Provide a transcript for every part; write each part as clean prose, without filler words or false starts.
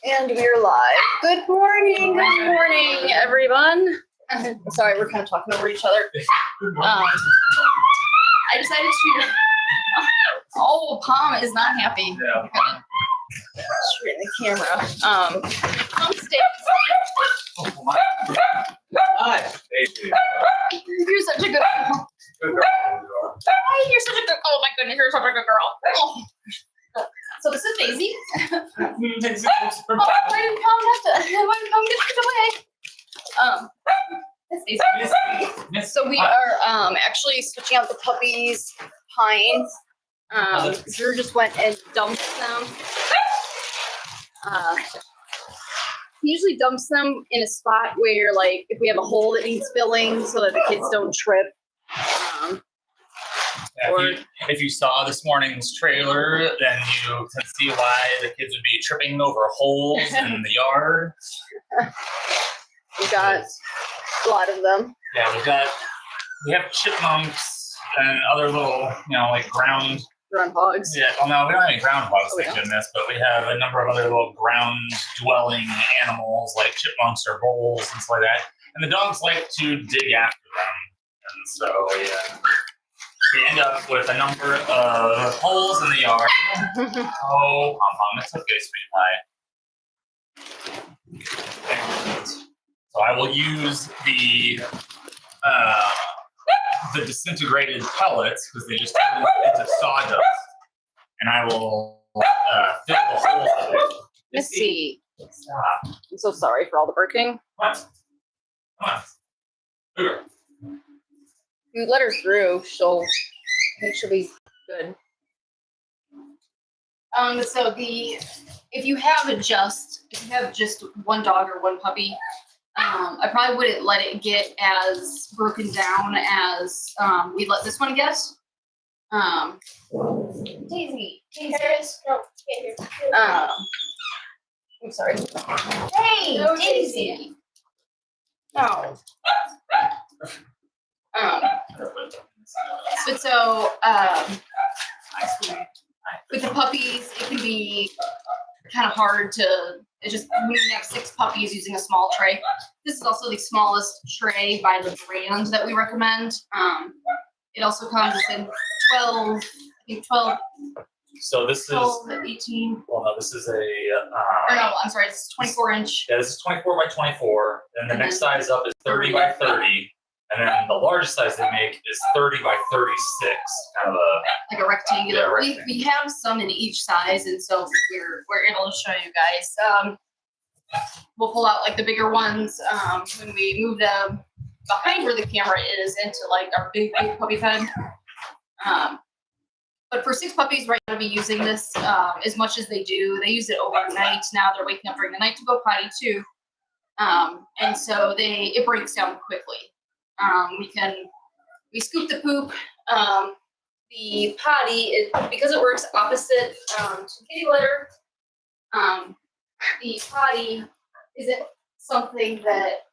And we're live. Good morning, everyone. Sorry, we're kind of talking over each other. I decided to. Oh, Palm is not happy. Yeah. Straight in the camera. Palm stays. Hi. You're such a good girl. Hi, you're such a good. Oh my goodness, you're such a good girl. Oh. So this is Daisy. Why didn't Palm get put away? That's Daisy. So we are actually switching out the puppies' pines. Drew just went and dumped them. He usually dumps them in a spot where, like, if we have a hole that needs filling so that the kids don't trip. If you saw this morning's trailer, then you can see why the kids would be tripping over holes in the yard. We got a lot of them. Yeah, we have chipmunks and other little, like groundhogs. Yeah, well, no, we don't have any groundhogs, thank goodness, but we have a number of other little ground-dwelling animals like chipmunks or voles and stuff like that. And the dogs like to dig after them, and so we end up with a number of holes in the yard. Oh, Pom-Pom, it's okay, sweet pie. And so I will use the disintegrated pellets, because they just turn into sawdust, and I will fill the holes with it. Missy. Stop. I'm so sorry for all the barking. What? Come on. Here. You let her through, I think she'll be good. So if you have just one dog or one puppy, I probably wouldn't let it get as broken down as we let this one get. Daisy. I'm sorry. Hey, no, Daisy. No. But so, with the puppies, it can be kind of hard to. It's just when you have 6 puppies using a small tray. This is also the smallest tray by the brand that we recommend. It also comes in 12. So this 12, is 18. Well, no, this is a. No, I'm sorry. It's 24 inch. Yeah, this is 24 by 24. And the next size up is 30 by 30. And then the largest size they make is 30 by 36, kind of like a rectangular. Yeah, rectangular. We have some in each size, and so we're able to show you guys. We'll pull out like the bigger ones when we move them behind where the camera is into like our big puppy pen. But for 6 puppies, right now, to be using this as much as they do. They use it overnight. Now they're waking up during the night to go potty too, and so it breaks down quickly. We scoop the poop. The potty, because it works opposite to kitty litter, the potty isn't something that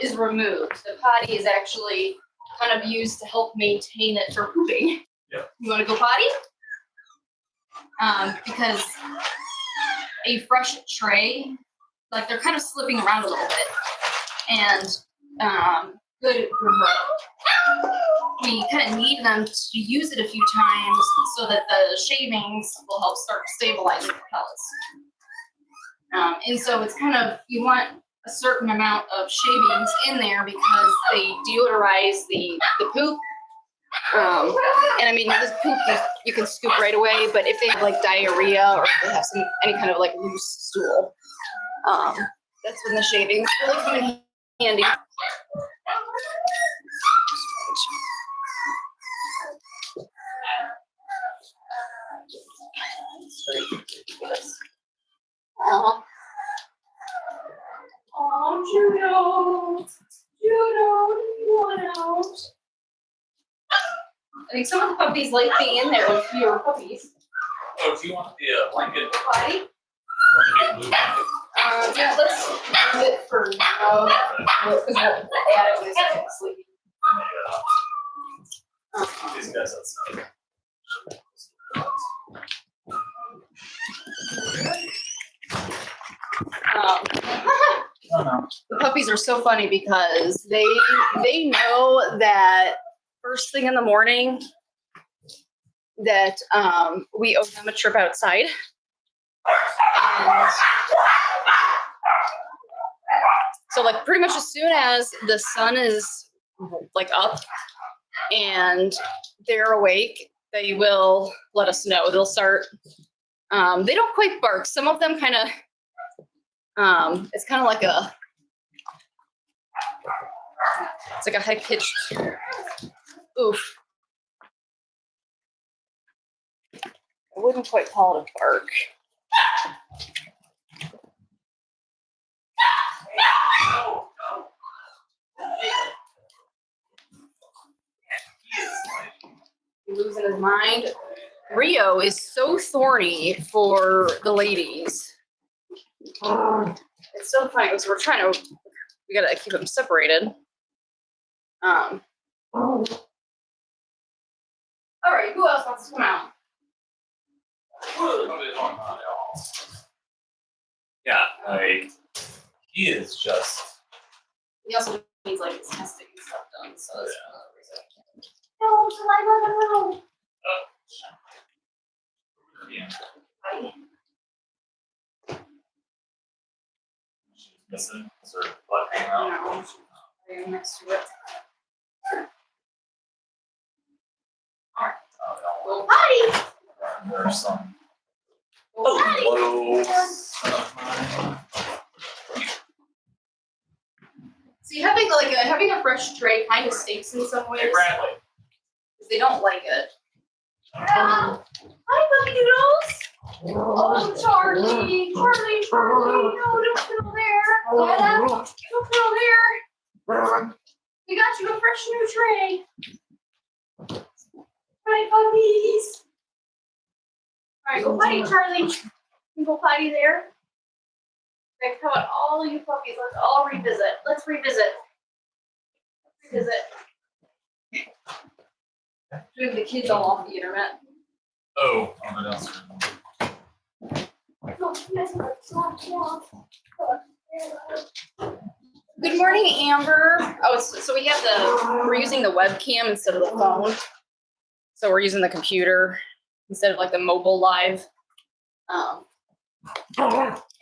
is removed. The potty is actually kind of used to help maintain it for pooping. Yep. You want to go potty? Because a fresh tray, like they're kind of slipping around a little bit, and good remote. We kind of need them to use it a few times so that the shavings will help start stabilizing the pellets. And so it's kind of, you want a certain amount of shavings in there because they deodorize the poop. And I mean, this poop you can scoop right away, but if they have like diarrhea or if they have any kind of like loose stool, that's when the shavings really come in handy. Oh, Juno, you want out? I think some of the puppies like being in there with fewer puppies. Oh, do you want the blanket? Potty? Yeah, let's use it for now. Because we'll add it when it's sleeping. These guys outside. Oh no. The puppies are so funny because they know that first thing in the morning that we owe them a trip outside. And so like pretty much as soon as the sun is like up and they're awake, they will let us know. They'll start, they don't quite bark. Some of them kind of, it's kind of like it's like a high pitched oof. I wouldn't quite call it a bark. Losing his mind. Rio is so thorny for the ladies. It's so funny because we gotta keep them separated. All right, who else wants to come out? Yeah, like he is just. He also needs like his testing and stuff done, so that's another reason I can't. No, Delilah, no. Yeah. Hi. She's missing. Is her butt hanging out? No, right next to it. All right. Oh, Go potty. no. There's some. Go potty. Hello. See, having a fresh tray kind of stinks in some ways. Hey, Bradley. Because they don't like it. Hi, Puppy Doodles. Oh, Charlie. No, don't fiddle there. Don't fiddle there. We got you a fresh new tray. Hi, puppies. All right, go potty, Charlie. You go potty there. Okay, how about all you puppies? Let's all revisit. Let's revisit. We have the kids all off the internet. Oh, on the downstairs. Good morning, Amber. Oh, so we're using the webcam instead of the phone. So we're using the computer instead of like the mobile live.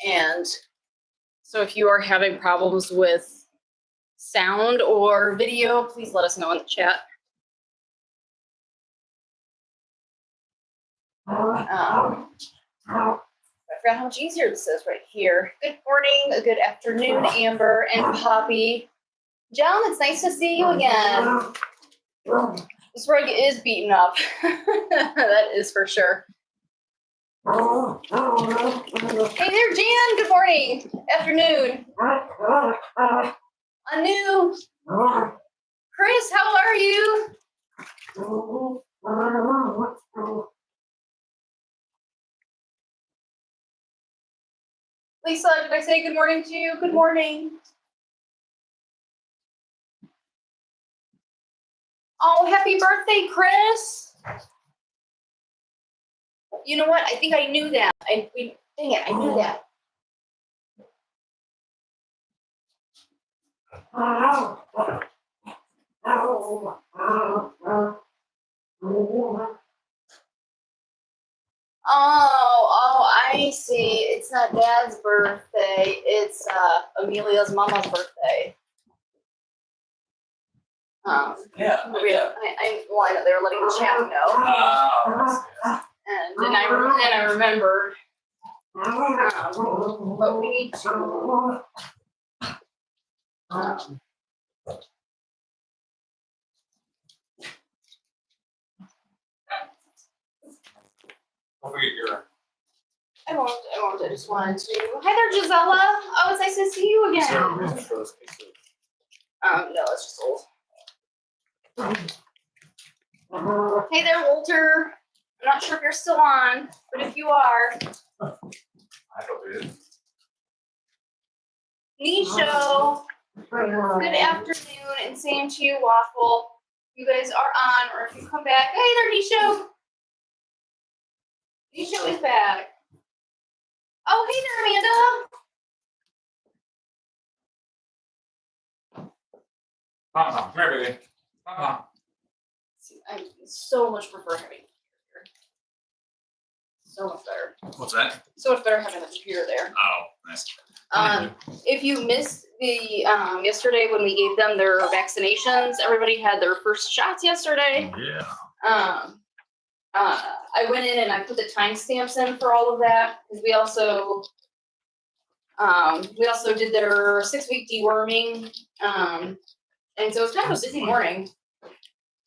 And so if you are having problems with sound or video, please let us know in the chat. I forgot how much easier this is right here. Good morning, good afternoon, Amber and Poppy. John, it's nice to see you again. This rug is beaten up. That is for sure. Hey there, Jan. Good morning. Afternoon. Anu. Chris, how are you? Lisa, did I say good morning to you? Good morning. Oh, happy birthday, Chris. You know what? I think I knew that. Dang it, I knew that. Oh, I see. It's not Dad's birthday. It's Amelia's mama's birthday. Yeah. I know they were letting the chat know. And I remembered. But we need to. Don't forget your. I won't. I just wanted to. Hi there, Gisela. Oh, it's nice to see you again. No, it's just old. Hey there, Walter. I'm not sure if you're still on, but if you are. I hope it is. Nisho. Good afternoon, and same to you, Waffle. You guys are on, or if you come back. Hey there, Nisho. Nisho is back. Oh, hey there, Amanda. Come here, baby. I so much prefer having a computer. So much better. What's that? So much better having a computer there. Oh, nice. If you missed the yesterday when we gave them their vaccinations, everybody had their first shots yesterday. Yeah. I went in and I put the timestamps in for all of that because we also did their 6-week deworming. And so it's kind of a busy morning.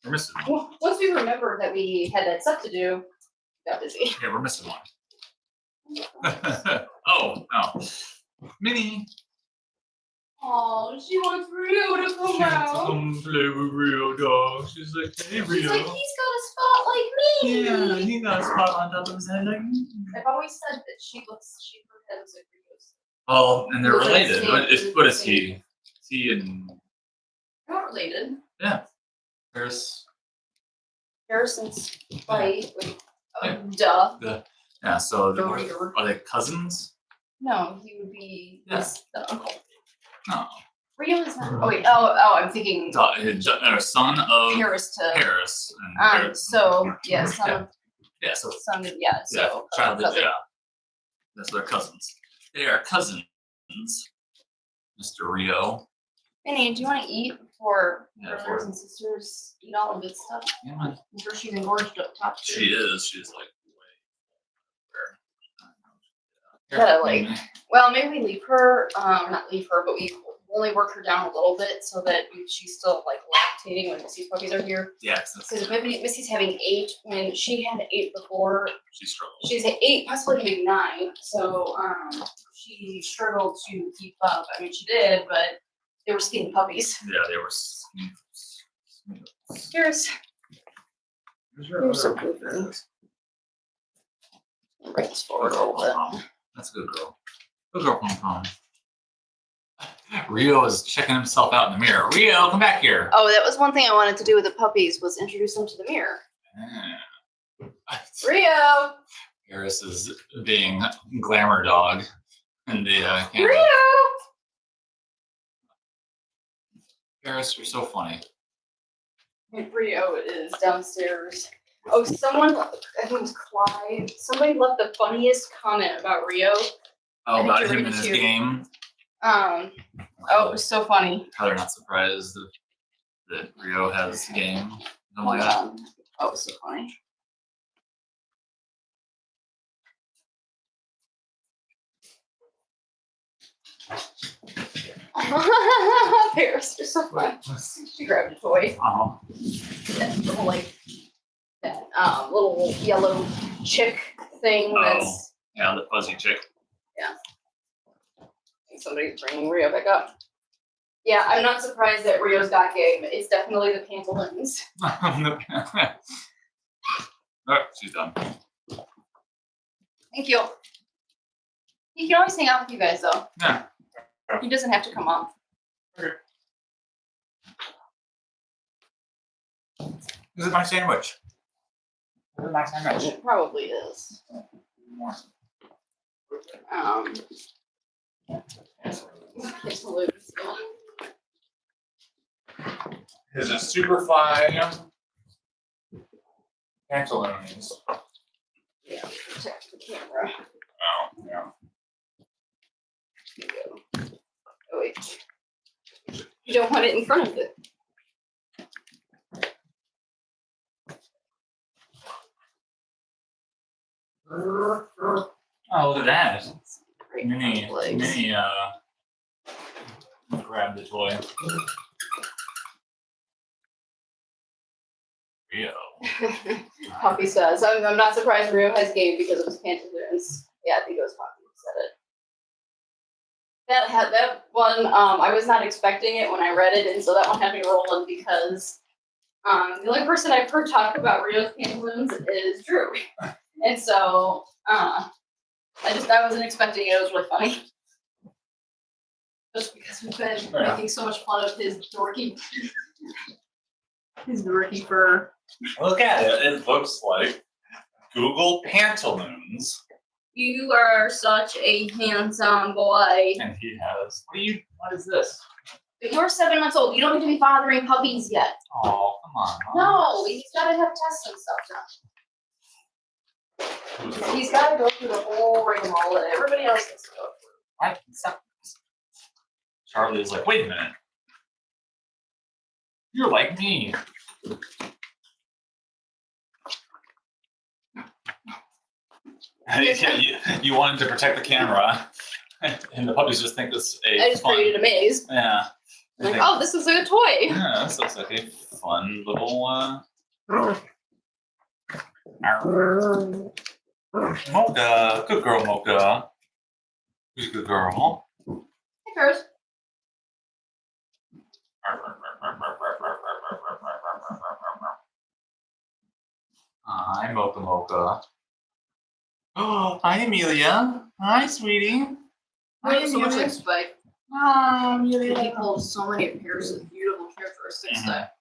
We're missing one. Well, once we remembered that we had that stuff to do, we got busy. Yeah, we're missing one. Oh. Minnie. Oh, she wants Rio to come out. Come play with Rio, dog. She's like, hey, Rio. She's like, he's got a spot like me. Yeah, he got a spot on top of his head like me. I've always said that she looks like Rio's. Oh, and they're Looks like related. Sam. What is he? Is he and They're not related. yeah? There's Harrison's like, Yeah. duh. yeah. So The reader. are they cousins? No, he would be Yeah. the uncle. No. Rio is not. Oh wait. Oh, I'm thinking Son of Harris to. Harris. And Harris. So yeah, son of Yeah. So son. Yeah. So child. cousin. Yeah. That's their cousins. They are cousins, Mr. Rio. Minnie, do you want to eat before Yeah, brothers and sisters eat all of this stuff? Yeah, man. I'm sure she's engorged up top. Too. She is. She's like way. Gotta like. Well, maybe we leave her. Not leave her, but we only work her down a little bit so that she's still like lactating when Missy's puppies are here. Yes. Because maybe Missy's having 8 when she had 8 before. She struggled. She's at 8, possibly having 9. So she struggled to keep up. I mean, she did, but they were skinny puppies. Yeah, they were. Here's some good. Bring this forward a little bit. That's a good girl. Good girl, Pom Pom. Rio is checking himself out in the mirror. Rio, come back here. Oh, that was one thing I wanted to do with the puppies was introduce them to the mirror. Rio! Harris is being glamour dog in the camera. Rio! Harris, you're so funny. Rio is downstairs. Oh, someone, I think it was Clyde. Somebody left the funniest comment about Rio. Oh, I think about you're him ready and his to. game. Oh, it was so funny. How they're not surprised that Rio has game. Oh my god. Oh, it was so funny. Paris, you're so fun. She grabbed a toy. Oh. That little, like, that little yellow chick thing that's. Yeah, the fuzzy chick. Somebody's bringing Rio back up. Yeah, I'm not surprised that Rio's got game. It's definitely the pantaloons. Oh, she's done. Thank you. He can always hang out with you guys, though. Yeah. He doesn't have to come up. Okay. This is my sandwich. This is my sandwich. It probably is. Pantaloons. Is it Superfly pantaloons? Yeah, protect the camera. Oh, yeah. There you go. Oh, wait. You don't want it in front of it. Oh, look at that. Great Minnie, legs. grabbed the toy. Rio. Poppy says, I'm not surprised Rio has game because of his pantaloons. Yeah, I think it was Poppy who said it. That one, I was not expecting it when I read it, and so that one had me rolling because the only person I've heard talk about Rio's pantaloons is Drew. And so I wasn't expecting it. It was really funny. Just because we've been making so much fun of his dorky fur. Look at it. It looks like Google pantaloons. You are such a handsome boy. And he has. What is this? But you're 7 months old. You don't get to be fathering puppies yet. Oh, come on. Mom. No, he's got to have tests and stuff done. He's got to go through the whole rigmarole that everybody else has to go through. What? Stop. Charlie is like, wait a minute. You're like me. You wanted to protect the camera, and the puppies just think this a I just fun, created a maze. Yeah. Like, oh, this is a toy. Yeah, this looks like a fun little Mocha. Good girl, Mocha. Who's a good girl? Hey, Curse. Hi, Mocha Mocha. Oh, hi, Amelia. Hi, sweetie. Hi, So much Amelia. like Spike. Hi, Amelia. He pulls so many of Pierce's beautiful characteristics that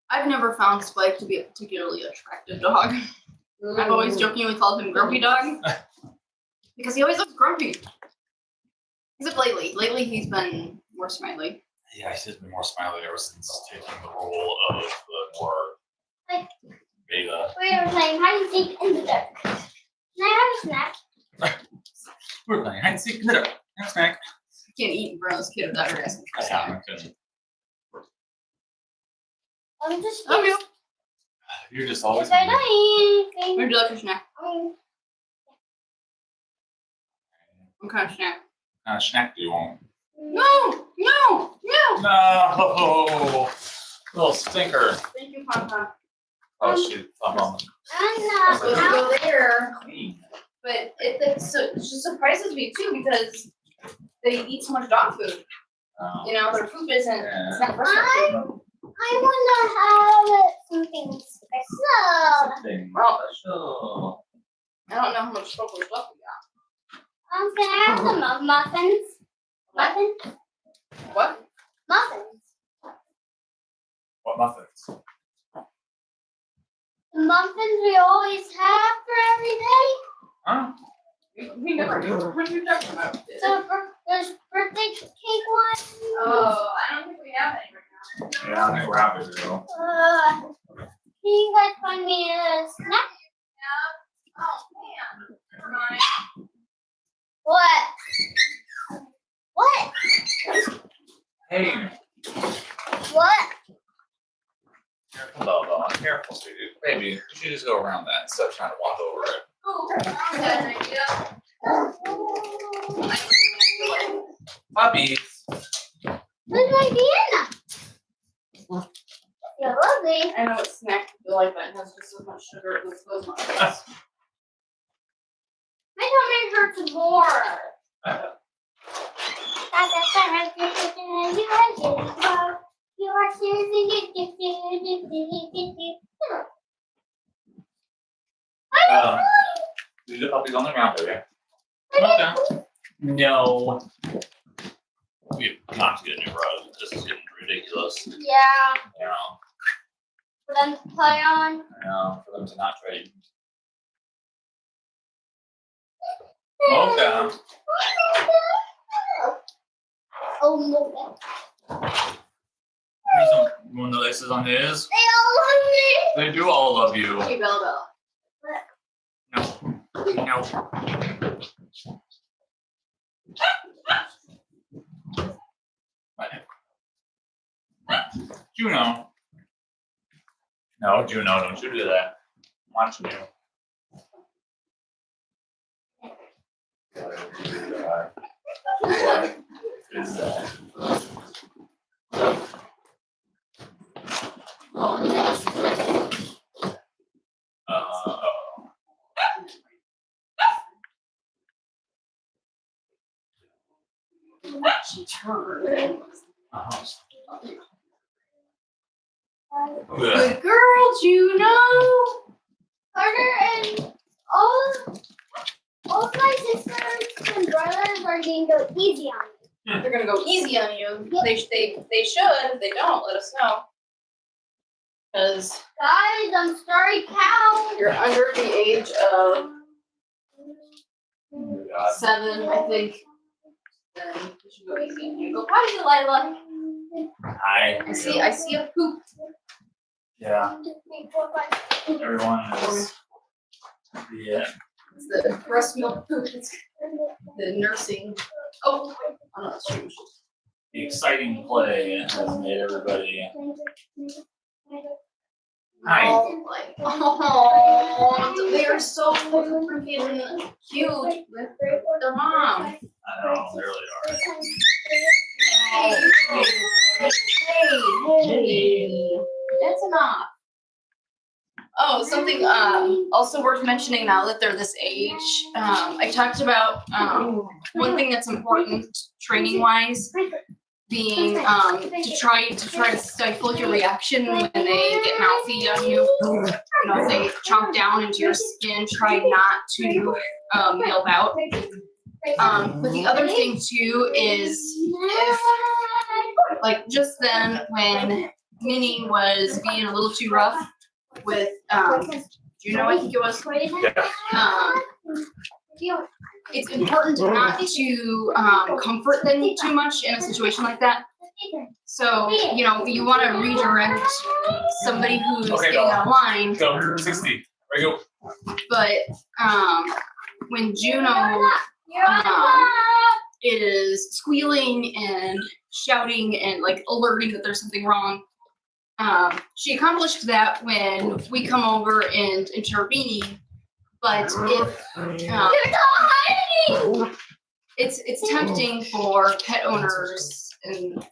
I've never found Spike to be a particularly attractive dog. I've always jokingly called him Grumpy Dog because he always looks grumpy. Except lately. Lately, he's been more smiley. Yeah, he's been more smiley ever since taking the role of the more beta. We were playing hide and seek in the dark. Can I have a snack? We're playing hide and seek in the dark. Have a snack. You can't eat in front of this kid without her asking for a snack. I'm just Okay. You're just always. If I don't eat What anything, would you like for snack? What kind of snack? What kind of snack do you want? No! No! No! No! Little stinker. Thank you, Papa. Oh, shoot. I'm on. I'm Supposed to not. go there. Clean. But it just surprises me too because they eat so much dog food. You know, their poop isn't, it's not personal food. I want to have something special. Something special. I don't know how much chocolate stuff we got. Can I have some muffins? Muffins? What? Muffins. What muffins? The muffins we always have for every day. Huh? We never do. What are you talking about? There's birthday cake ones. Oh, I don't think we have any right now. Yeah, I think we're happy to go. Can you guys find me a snack? Oh, man. Never mind. What? What? Hey. What? Careful, Bella. Careful, sweetie. Baby, you should just go around that instead of trying to walk over it. Oh, that's an idea. Puppies. Where's my Vienna? You're lovely. I know what snack you like, but it has just as much sugar as those muffins. My tummy hurts more. You are Leave the puppies on the ground, baby. Okay. No. We have to get a new rug. This is getting ridiculous. Yeah, You know, for them to play on. for them to not trade. Mocha. Oh, Mocha. Please don't ruin the laces on his. They all love me. They do all love you. Hey, Bella. No. No. Juno. No, Juno, don't you do that. I'm watching you. What is that? She turned. Good girl, Juno. Carter and all of my sisters and brothers are going to go easy on me. They're gonna go easy on you. They should. If they don't, let us know. Because Guys, I'm sorry, cow. you're under the age of God. 7, I think. Then You should go easy. You go potty, Delilah. Hi. I see a poop. Yeah. Everyone is. Yeah. It's the breast milk poop. It's the nursing. Oh, no, that's true. The exciting play has made everybody. Hi. Oh, they are so freaking cute with their mom. I know, they really are. Hey, that's enough. Oh, something also worth mentioning now that they're this age. I talked about one thing that's important training wise being to try to stifle your reaction when they get mouthy on you. You know, if they chomp down into your skin, try not to yelp out. But the other thing too is if, like just then when Minnie was being a little too rough with Juno, I think it was. It's important not to comfort them too much in a situation like that. So, you know, you want to redirect somebody who's getting online. Go, 60. Right, go. But when Juno is squealing and shouting and like alerting that there's something wrong, she accomplished that when we come over and intervene. But if it's tempting for pet owners and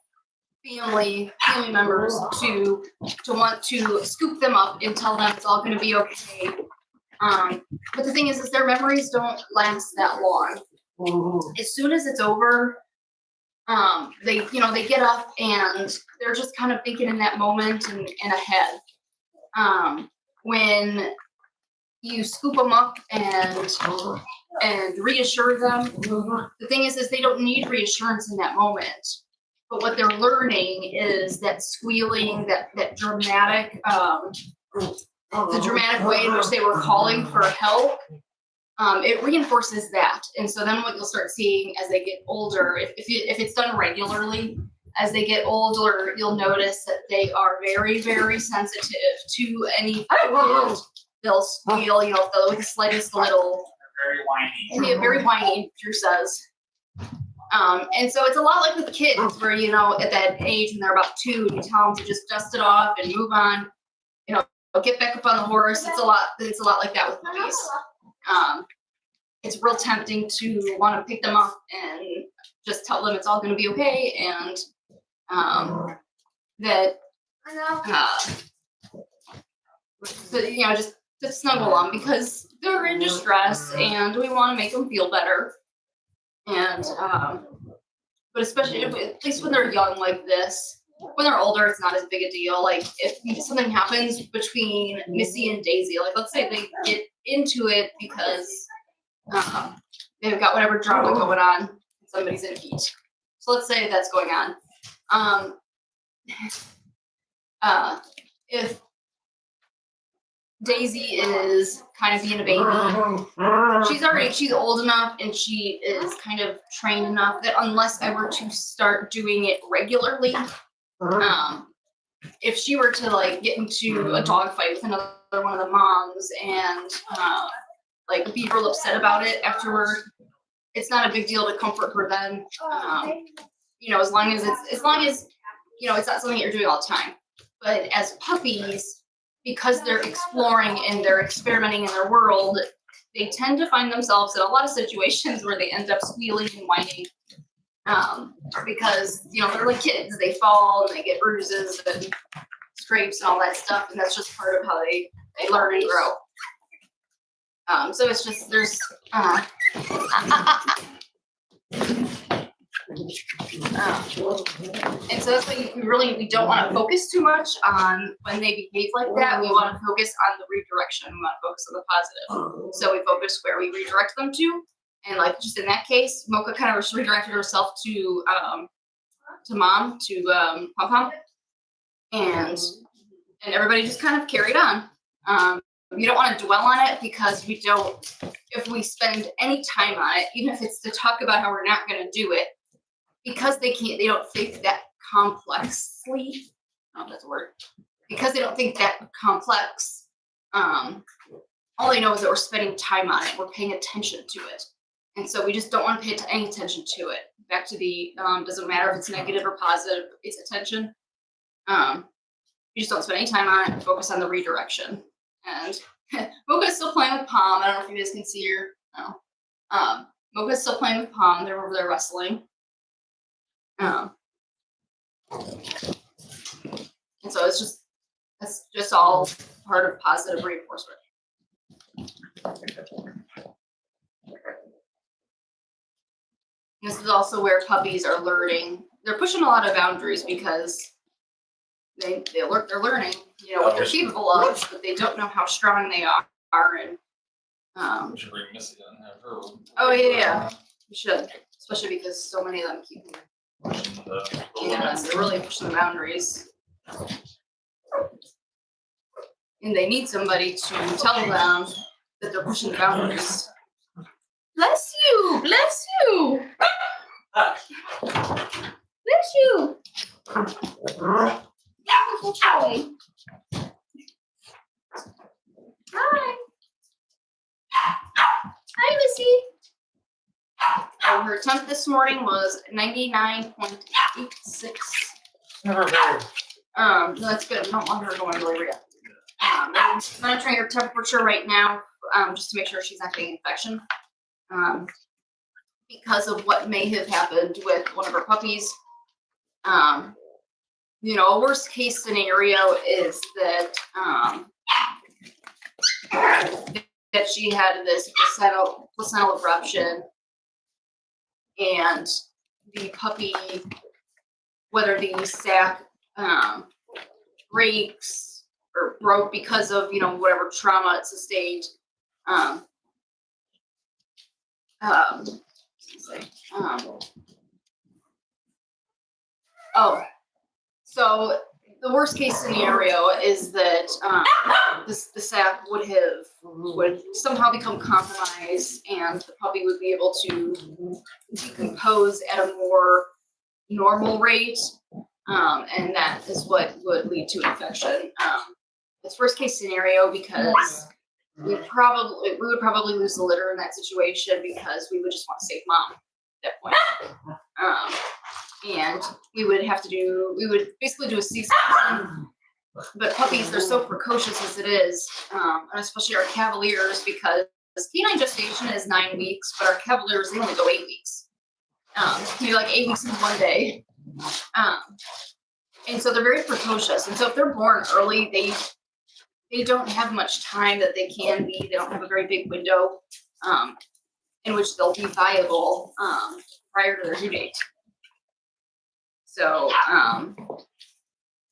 family members to want to scoop them up and tell them it's all going to be okay. But the thing is their memories don't last that long. As soon as it's over, they get up and they're just kind of thinking in that moment and ahead. When you scoop them up and reassure them, the thing is they don't need reassurance in that moment. But what they're learning is that squealing, that dramatic, the dramatic way in which they were calling for help, it reinforces that. And so then what you'll start seeing as they get older, if it's done regularly, as they get older, you'll notice that they are very, very sensitive to any. They'll squeal, you know, with the slightest little. They're very whiny. Yeah, very whiny, Drew says. And so it's a lot like with kids, where you know at that age when they're about 2, you tell them to just dust it off and move on. You know, get back up on the horse. It's a lot like that with puppies. It's real tempting to want to pick them up and just tell them it's all going to be okay, and that. But you know, just snuggle them because they're in distress, and we want to make them feel better. And but especially at least when they're young like this, when they're older, it's not as big a deal. Like if something happens between Missy and Daisy, like let's say they get into it because they've got whatever drama going on, and somebody's in heat. So let's say that's going on. If Daisy is kind of being a baby, she's old enough and she is kind of trained enough that unless I were to start doing it regularly, if she were to like get into a dog fight with another one of the moms and like be real upset about it afterward, it's not a big deal to comfort her then. You know, as long as you know it's not something that you're doing all the time. But as puppies, because they're exploring and they're experimenting in their world, they tend to find themselves in a lot of situations where they end up squealing and whining. Because, you know, they're like kids. They fall and they get bruises and scrapes and all that stuff, and that's just part of how they learn and grow. So it's just, there's... and so that's why we don't want to focus too much on when they behave like that. We want to focus on the redirection. We want to focus on the positive. So we focus where we redirect them to, and like just in that case, Mocha kind of redirected herself to mom, to Pom-Pom, and everybody just kind of carried on. You don't want to dwell on it because if we spend any time on it, even if it's to talk about how we're not going to do it, because they don't think that complexly. I don't know if that's a word. Because they don't think that complex, all they know is that we're spending time on it. We're paying attention to it. And so we just don't want to pay any attention to it. Back to the, doesn't matter if it's negative or positive, it's attention. You just don't spend any time on it. Focus on the redirection. And Mocha's still playing with Palm. I don't know if you guys can see her. No. Mocha's still playing with Palm. They're over there wrestling. And so that's just all part of positive reinforcement. This is also where puppies are learning. They're pushing a lot of boundaries because they're learning, what they're capable of, but they don't know how strong they are. And We should bring Missy in and have her. oh yeah, we should, especially because so many of them keep Pushing the they're really pushing the boundaries, and they need somebody to tell them that they're pushing the boundaries. Bless you, bless you, bless you. Hi. Hi. Hi, Missy. Oh, her temp this morning was 99.86. Never heard. No, that's good. I don't want her to go into labor yet. I'm monitoring her temperature right now, just to make sure she's not getting infection. Because of what may have happened with one of her puppies. A worst case scenario is that that she had this placental eruption, and the puppy, whether the sac breaks or broke because of whatever trauma it sustained. So the worst case scenario is that the sac would somehow become compromised, and the puppy would be able to decompose at a more normal rate, and that is what would lead to infection. It's worst case scenario because we would probably lose the litter in that situation because we would just want to save mom at that point. And we would basically do a C-section. But puppies, they're so precocious as it is, and especially our Cavaliers, because canine gestation is 9 weeks, but our Cavaliers, they only go 8 weeks. Maybe like 8 weeks in one day. And so they're very precocious. And so if they're born early, they don't have much time that they can be. They don't have a very big window in which they'll be viable prior to their due date. So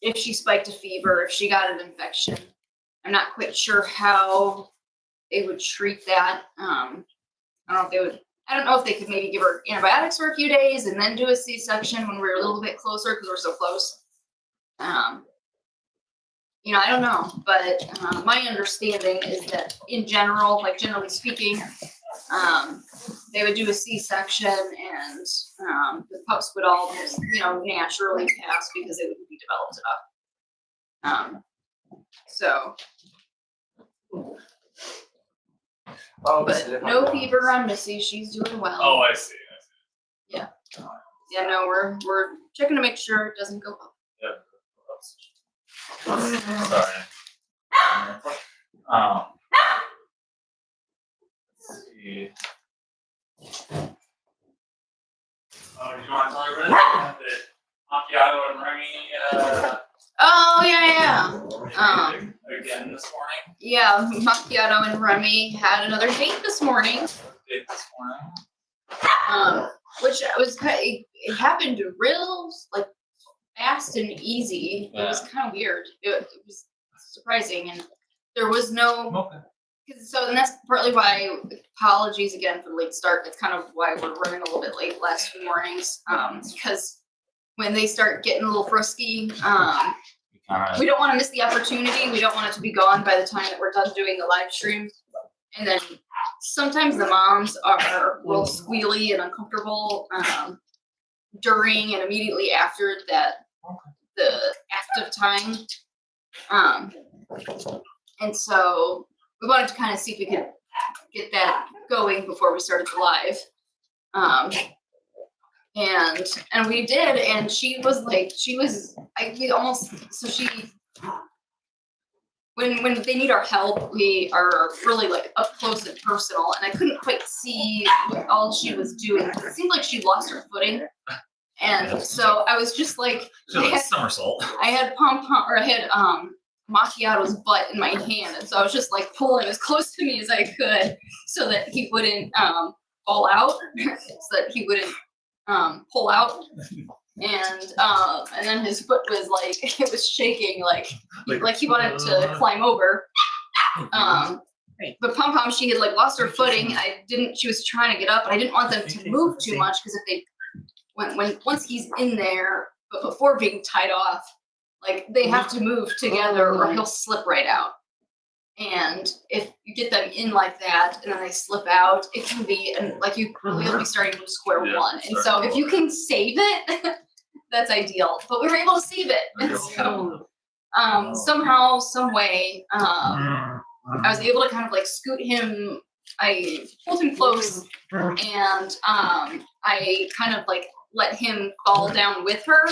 if she spiked a fever, if she got an infection, I'm not quite sure how they would treat that. I don't know if they could maybe give her antibiotics for a few days and then do a C-section when we're a little bit closer because we're so close. I don't know, but my understanding is that in general, like generally speaking, they would do a C-section, and the pups would all just, naturally pass because they wouldn't be developed enough. But no fever on Missy. She's doing well. Oh, I see. Yeah. Yeah, no, we're checking to make sure it doesn't go up. Yep. Sorry. Let's see. Did you want to talk about it? The macchiato and Remy? Oh yeah. Again this morning. Yeah, Macchiato and Remy had another date this morning. Which it happened real fast and easy. It was kind of weird. It was surprising, and there was no. Mocha. And that's partly why. Apologies again for the late start. That's kind of why we're running a little bit late last few mornings. Because when they start getting a little frisky, we don't want to miss the opportunity. We don't want it to be gone by the time that we're done doing the live stream. And then sometimes the moms are a little squealy and uncomfortable. during and immediately after that, the active time. And so we wanted to kind of see if we could get that going before we started the live. And we did, and she was when they need our help, we are really like up close and personal, and I couldn't quite see what all she was doing. It seemed like she lost her footing. And so I was just like, somersault. I had Macchiato's butt in my hand, and so I was just like pulling as close to me as I could so that he wouldn't fall out, so that he wouldn't pull out. And then his foot was like, it was shaking, like he wanted to climb over. But Pom Pom, she had like lost her footing. She was trying to get up, and I didn't want them to move too much, because if they once he's in there, but before being tied off, like they have to move together or he'll slip right out. And if you get them in like that and then they slip out, it can be, and like you'll be starting from square one. And so if you can save it, that's ideal. But we were able to save it. And so somehow, some way, I was able to kind of like scoot him. I pulled him close, and I kind of like let him fall down with her.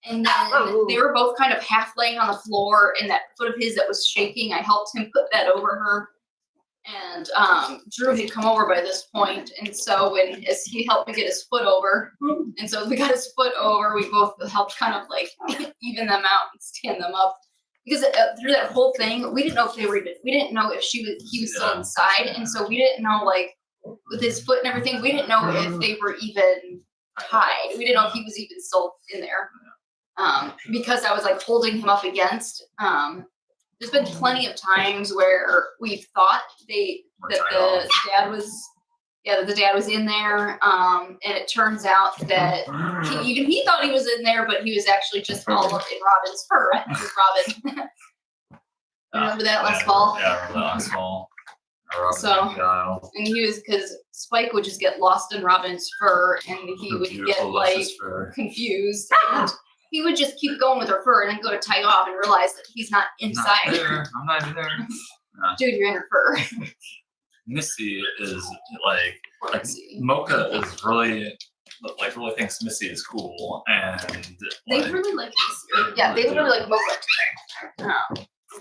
And then they were both kind of half laying on the floor, and that foot of his that was shaking, I helped him put that over her. And Drew had come over by this point, and so as he helped me get his foot over, and so we got his foot over, we both helped kind of like even them out and stand them up. Because through that whole thing, we didn't know if we didn't know if he was still inside, and so we didn't know, like, with his foot and everything, we didn't know if they were even tied. We didn't know if he was even still in there. Because I was like holding him up against. There's been plenty of times where we've thought the dad was in there, and it turns out that he thought he was in there, but he was actually just all up in Robin's fur. Robin. Remember that last fall? Yeah, I remember that last fall. And he was, because Spike would just get lost in Robin's fur, and he would get like confused. And he would just keep going with her fur and then go to tie off and realize that he's not inside. I'm not even there. Dude, you're in her fur. Missy is like Mocha is really thinks Missy is cool, and they really like Missy. Yeah, they really like Mocha. In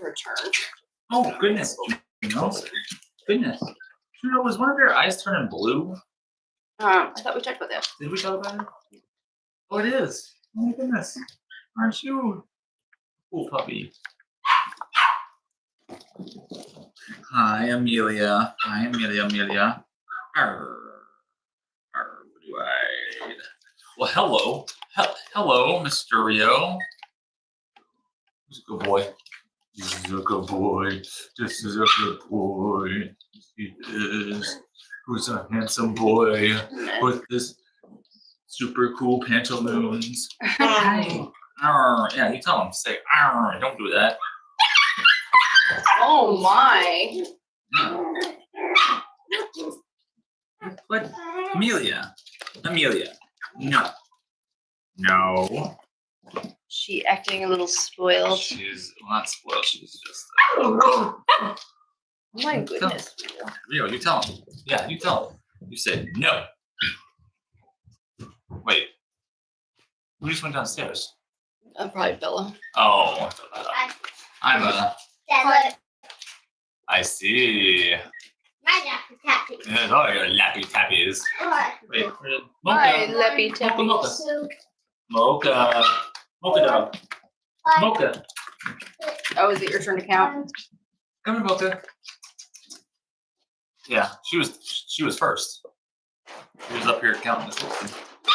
return. Oh goodness, goodness. Juno, was one of your eyes turning blue? I thought we talked about that. Did we talk about it? Oh, it is. Oh my goodness. Aren't you a cool puppy? Hi, Amelia. Amelia. Arr, blue-eyed. Well, hello. Hello, Mr. Rio. Who's a good boy? This is a good boy. This is a good boy. He is. Who's a handsome boy with this super cool pantaloons. Arr, yeah, you tell him. Say, arr, don't do that. Oh my. What? Amelia. No. She acting a little spoiled. She's not spoiled. She's just. Oh my goodness. Rio, you tell him. Yeah, you tell him. You say no. Wait. Who just went downstairs? Probably Bella. Oh. I'm I see. My lappy tappy. Yeah, oh, your lappy tappies. Wait, Hi, lappy tappy. Mocha dog. Mocha. Oh, is it your turn to count? Come here, Mocha. Yeah, she was first. She was up here counting this whole thing.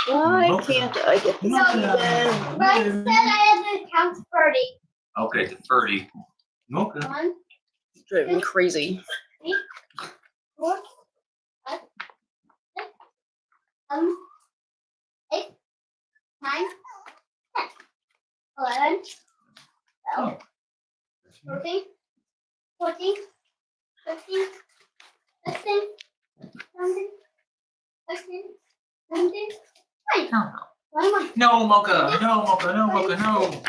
Why can't I get this? Mike said I had to count 30. Okay, to 30. Mocha. 1, It's driving me crazy. 3, 4, 5, 6, 7, 8, 9, 10, 11, 12, 13, 14, 15, 16, 17, 18, 19, 20. 1, No, Mocha. No, Mocha. No, Mocha. No.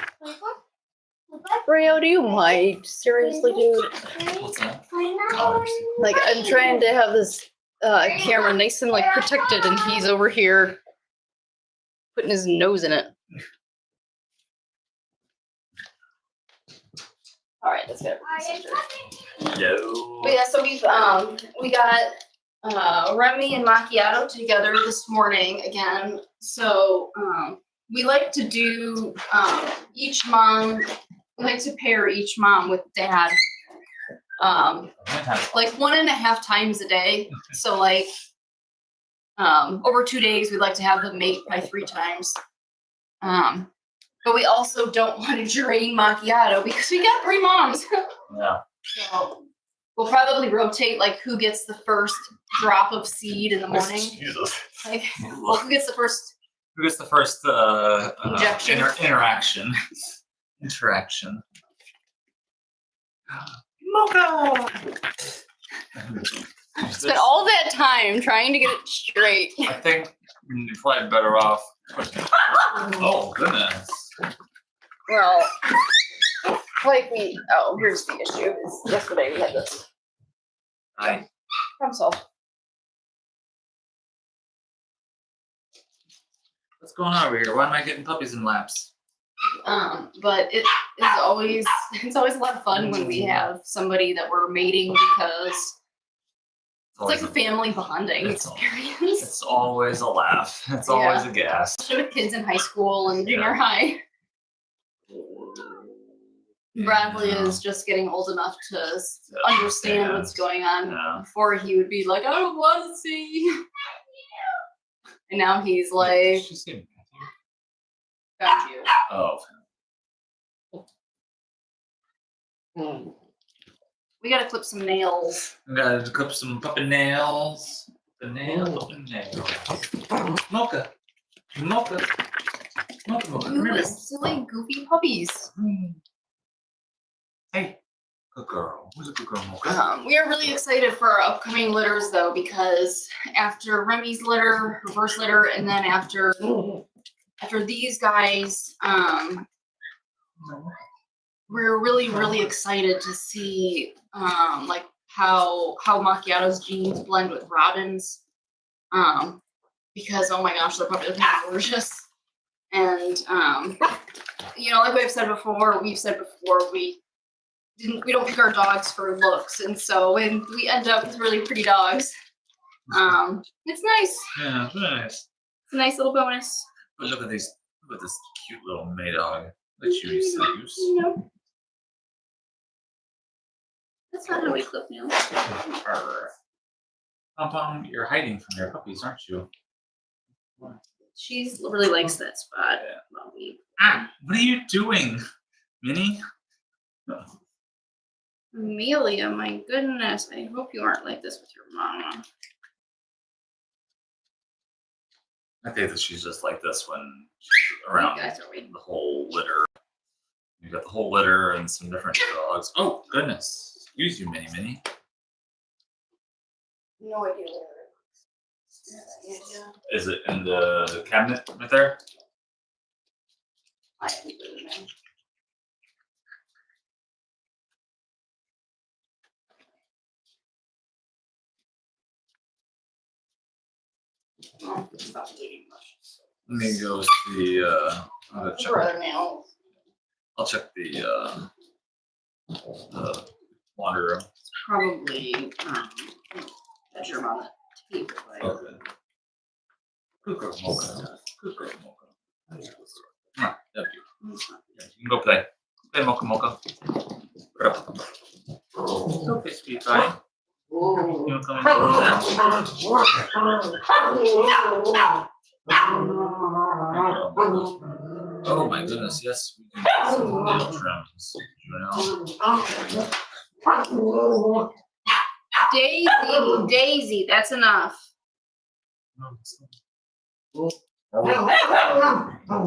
Rio, do you mind? Seriously, dude. What's that? Like, I'm trying to have this camera nice and like protected, and he's over here putting his nose in it. All right, that's good. No. But yeah, so we got Remy and Macchiato together this morning again. So we like to do each mom. We like to pair each mom with dad. Like 1.5 times a day. So like over 2 days, we'd like to have them mate by 3 times. But we also don't want to drain Macchiato because we got 3 moms. Yeah. So we'll probably rotate like who gets the first drop of seed in the morning. Jesus. Like, well, who gets the first? Who gets the first Injection. interaction? Interaction. Mocha. Spent all that time trying to get it straight. I think you're probably better off. Oh goodness. Well, like here's the issue. Is yesterday we had this Hi. problem solved. What's going on over here? Why am I getting puppies in laps? But it's always a lot of fun when we have somebody that we're mating because it's like a family bonding experience. It's always a laugh. It's always a gas. Especially with kids in high school and junior high. Bradley is just getting old enough to understand what's going on. Yeah. Before he would be like, I don't want to see. And now he's like, She's getting found you. Oh. We gotta clip some nails. We gotta clip some puppy nails. Puppy nails. Mocha. Mocha. Mocha. Mocha. Come here, Ooh, baby. silly, goofy puppies. Hey. Good girl. Who's a good girl, Mocha? We are really excited for our upcoming litters, though, because after Remy's litter, her first litter, and then after these guys, we're really excited to see like how Macchiato's genes blend with Robin's, because oh my gosh, they're probably gorgeous. And you know, like we've said before, we don't pick our dogs for looks, and so when we end up with really pretty dogs, it's nice. Yeah, nice. It's a nice little bonus. But look at this cute little Maydog. That you seduce. No. That's not how we clip nails. Pom-Pom, you're hiding from your puppies, aren't you? She really likes that spot. Ah, what are you doing, Minnie? Amelia, my goodness. I hope you aren't like this with your mama. I think that she's just like this when she's around the whole litter. You got the whole litter and some different dogs. Oh, goodness. Excuse you, Minnie. No idea where it is. Is it in the cabinet right there? I haven't really known. Oh, it's not bleeding much. Let me go see. I'll check. Brother nails. I'll check the laundry room. It's probably bedroom on the tape. Okay. Good girl, Mocha. Good girl, Mocha. Come on, W. You can go play. Play, Mocha, Mocha. Get up. Okay, sweet pie. You want to come and go that? Oh my goodness, yes, we can get some nail trims, Daisy, that's enough.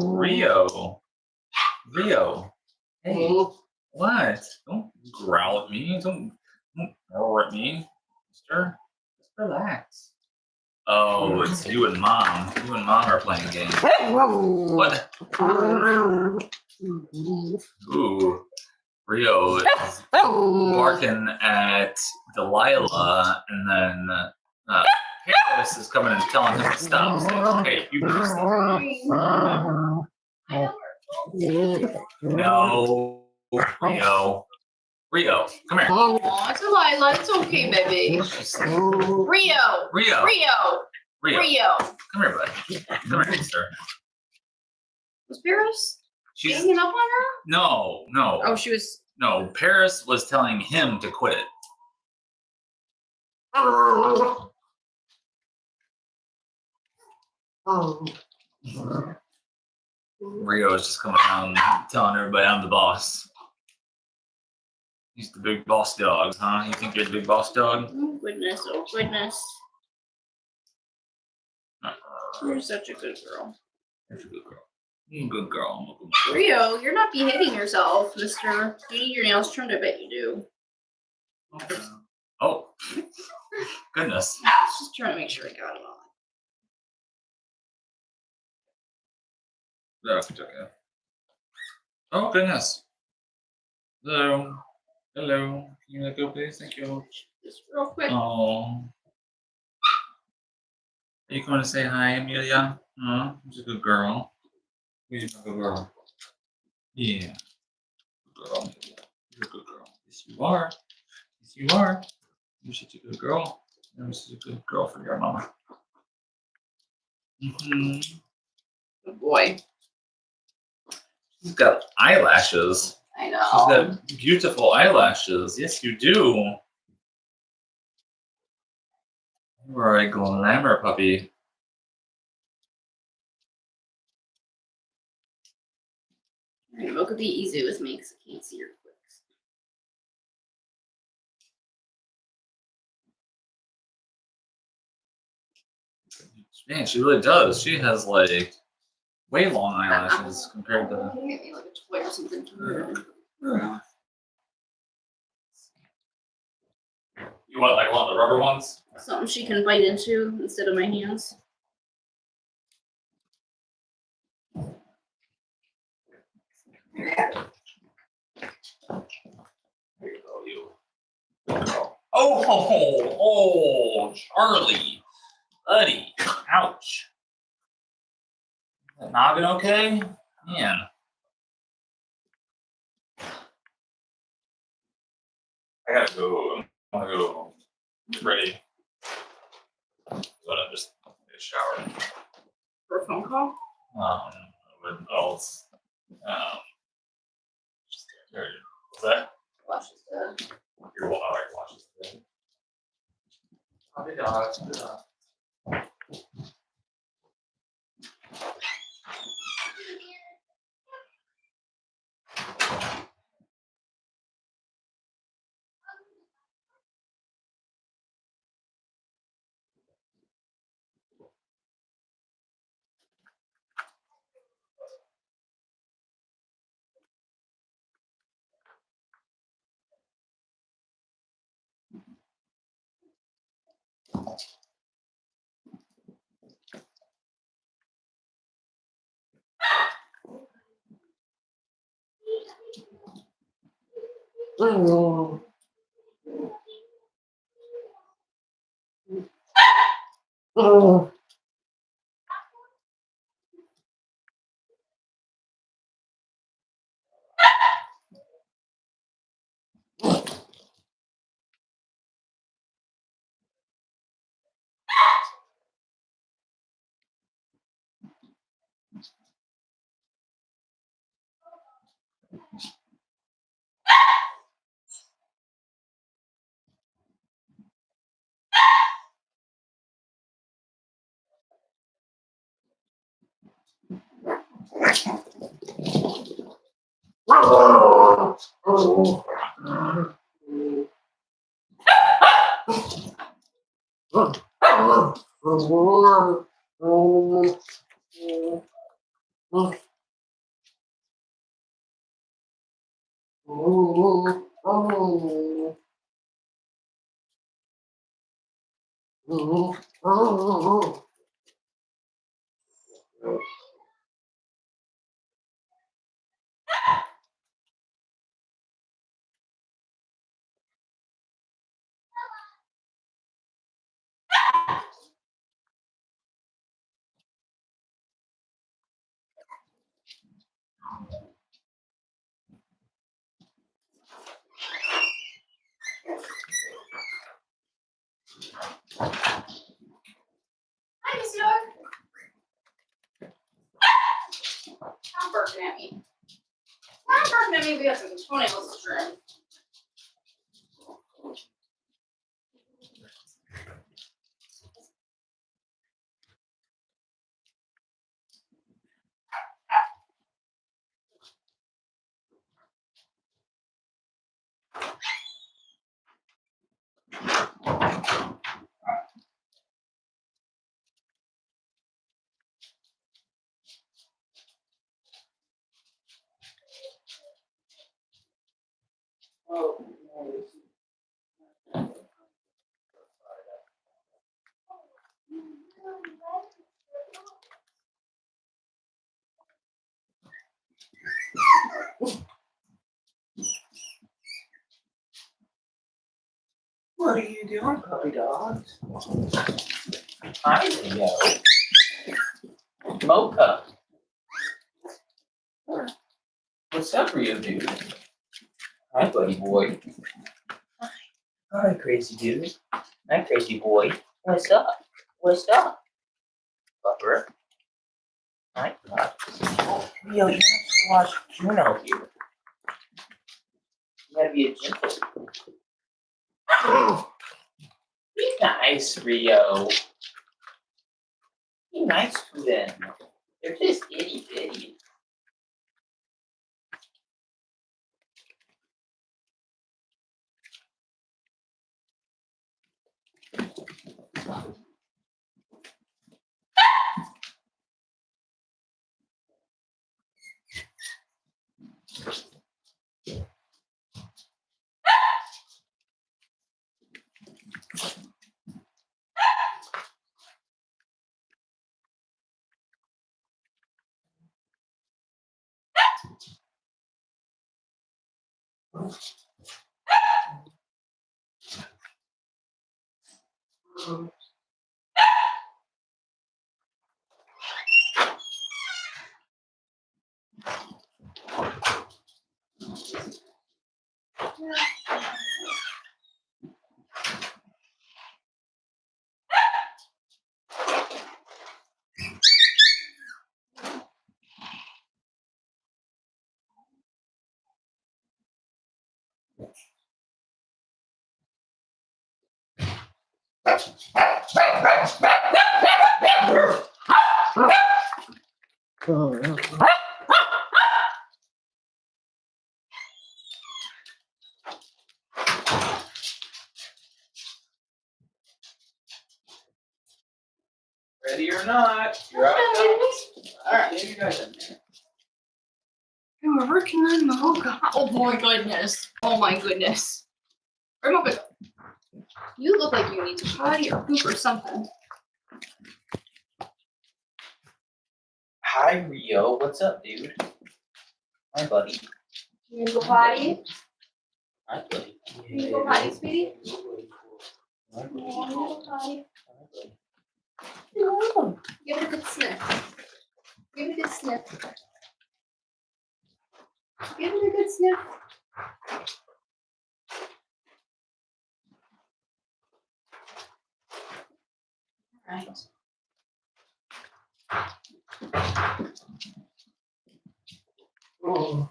Rio. Hey, what? Don't growl at me. Don't roar at me, mister. Just relax. Oh, it's you and Mom. You and Mom are playing games. What? Ooh. Rio is barking at Delilah, and then Paris is coming and telling him to stop. So, hey, you better stop. No, Rio, come here. Oh, Delilah, it's okay, baby. Rio, Rio. Come here, buddy. Come here, sister. Was Paris She's hanging up on her? no. Oh, she was. No, Paris was telling him to quit it. Rio is just coming around telling everybody I'm the boss. He's the big boss dog, huh? You think you're the big boss dog? Oh, goodness. Oh, goodness. You're such a good girl. You're a good girl. You're a good girl. Rio, you're not behaving yourself, mister. You need your nails trimmed, I bet you do. Oh, goodness. Just trying to make sure I got it all. That's okay. Oh, goodness. Hello. Hello. Can you let go, please? Thank you. Just real quick. Oh. Are you going to say hi, Amelia? Huh? Who's a good girl? Who's a good girl? Yeah. Good girl, Amelia. You're a good girl. Yes, you are. Yes, you are. You're such a good girl. You're such a good girl for your mama. Mm-hmm. Good boy. She's got eyelashes. I know. She's got beautiful eyelashes. Yes, you do. You are a glamour puppy. Alright, Mocha, be easy with me because I can't see your clicks. Man, she really does. She has like way long eyelashes compared to. Can you get me like a toy or something to her? You want like one of the rubber ones? Something she can bite into instead of my hands. Here you go, you. Good girl. Oh, Charlie, buddy, ouch. Is that noggin okay? Man. I gotta go. I'm gonna go get ready. But I'm just get a shower. For a phone call? With else. Just there. What's that? Wash his dog. Your alright, watch this thing. Puppy dog. Puppy dog. Hi, Miss Dog. Stop barking at me. Stop barking at me. We got some toenails to trim. What are you doing, puppy dogs? Hi, Leo. Mocha. What's up, Rio, dude? Hi, buddy boy. Hi, crazy dude. Hi, crazy boy. What's up? What's up? Pupper. Hi, pup. Oh, Rio, you have to squash Juno here. You gotta be a gentle. Be nice, Rio. Be nice to them. They're just itty bitty. Ready or not, you're out. Alright, there you guys in there. We're working on Mocha. Oh my goodness. Oh my goodness. Where'd Mocha go? You look like you need to potty or poop or something. Hi, Rio. What's up, dude? Hi, buddy. You need to go potty? Hi, buddy. You need to go potty, sweetie? Hi, buddy. You want to go potty? Hi, buddy. No. Give it a good sniff. Give it a good sniff. Give it a good sniff. Right. Oh.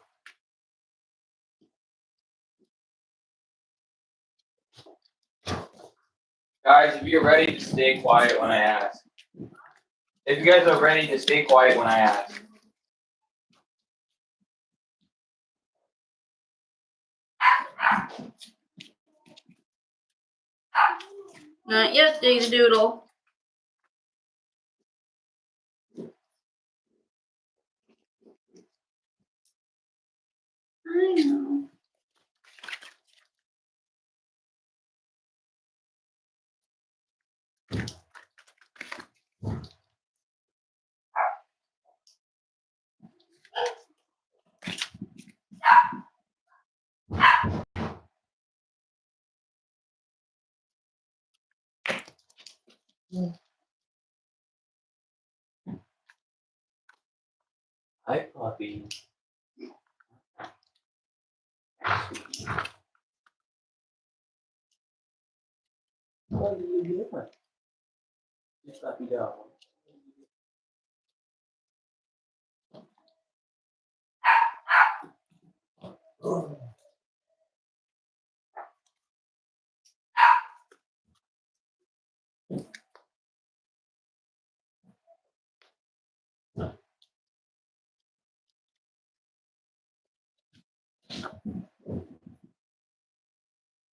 Guys, if you're ready to stay quiet when I ask. If you guys are ready to stay quiet when I ask. Not yet, Daisy Doodle. I know. Hi, puppy. What are you doing? Just puppy dog.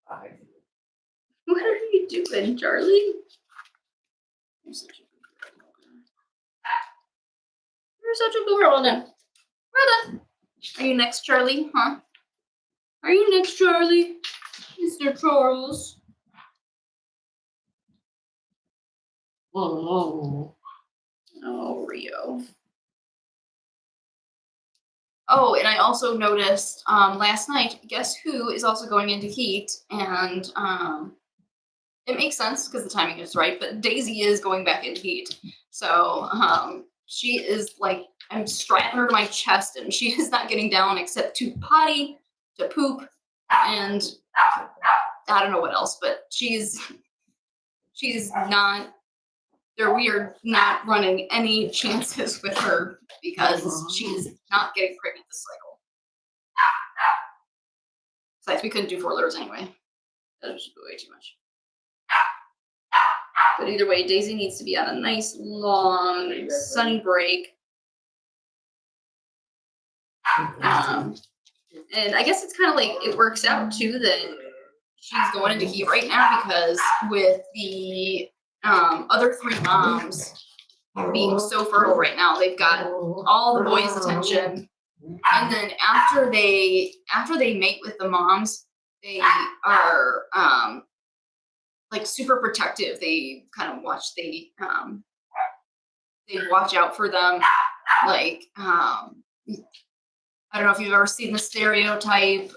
Hi. What are you doing, Charlie? You're such a good girl. You're such a good girl, Rhoda. Rhoda. Are you next, Charlie? Huh? Are you next, Charlie? Mr. Charles. Oh, Rio. Oh, and I also noticed last night, guess who is also going into heat? And it makes sense because the timing is right, but Daisy is going back into heat. So she is like, I'm strapping her to my chest and she is not getting down except to potty, to poop, and I don't know what else, but she's not, we are not running any chances with her because she's not getting pregnant this cycle. Besides, we couldn't do 4 litters anyway. That was way too much. But either way, Daisy needs to be on a nice, long, sunny break. And I guess it's kind of like, it works out too that she's going into heat right now because with the other 3 moms being so fertile right now, they've got all the boys' attention. And then after they mate with the moms, they are like super protective. They kind of watch, they watch out for them. Like I don't know if you've ever seen the stereotype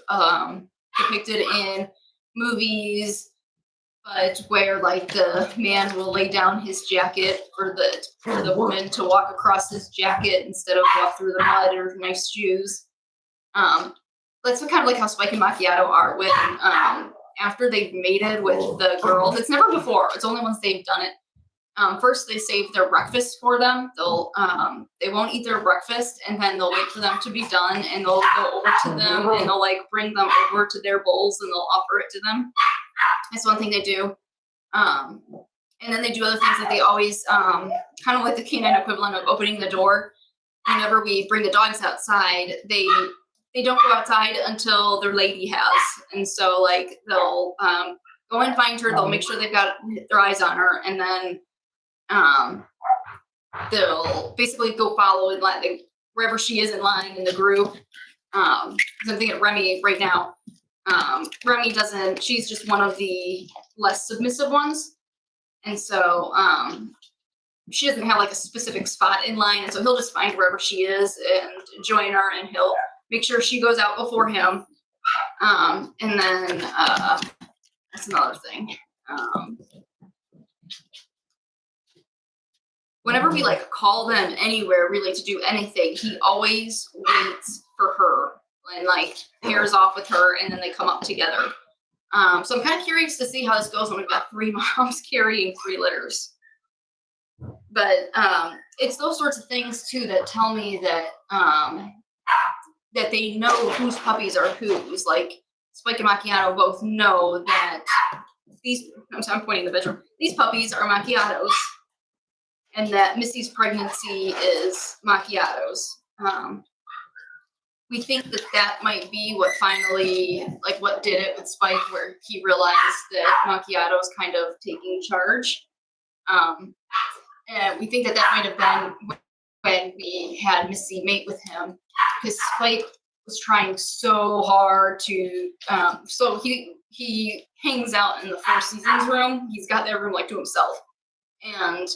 depicted in movies, but where like the man will lay down his jacket for the woman to walk across his jacket instead of walk through the mud or nice shoes. That's kind of like how Spike and Macchiato are when after they've mated with the girls. It's never before. It's only once they've done it. First, they save their breakfast for them. They won't eat their breakfast, and then they'll wait for them to be done, and they'll go over to them, and they'll like bring them over to their bowls, and they'll offer it to them. That's one thing they do. And then they do other things that they always, kind of like the canine equivalent of opening the door. Whenever we bring the dogs outside, they don't go outside until their lady has, and so like they'll go and find her. They'll make sure they've got their eyes on her, and then they'll basically go follow in line wherever she is in line in the group. I'm thinking of Remy right now. Remy doesn't, she's just one of the less submissive ones. And so she doesn't have like a specific spot in line. And so he'll just find wherever she is and join her, and he'll make sure she goes out before him. And then that's another thing. Whenever we like call them anywhere really to do anything, he always waits for her and like pairs off with her, and then they come up together. So I'm kind of curious to see how this goes when we've got 3 moms carrying 3 litters. But it's those sorts of things too that tell me that that they know whose puppies are whose. Like Spike and Macchiato both know that I'm pointing in the bedroom. These puppies are Macchiato's, and that Missy's pregnancy is Macchiato's. We think that might be what finally, like what did it with Spike, where he realized that Macchiato's kind of taking charge. And we think that might have been when we had Missy mate with him, because Spike was trying so hard to, so he hangs out in the Four Seasons room. He's got that room like to himself. And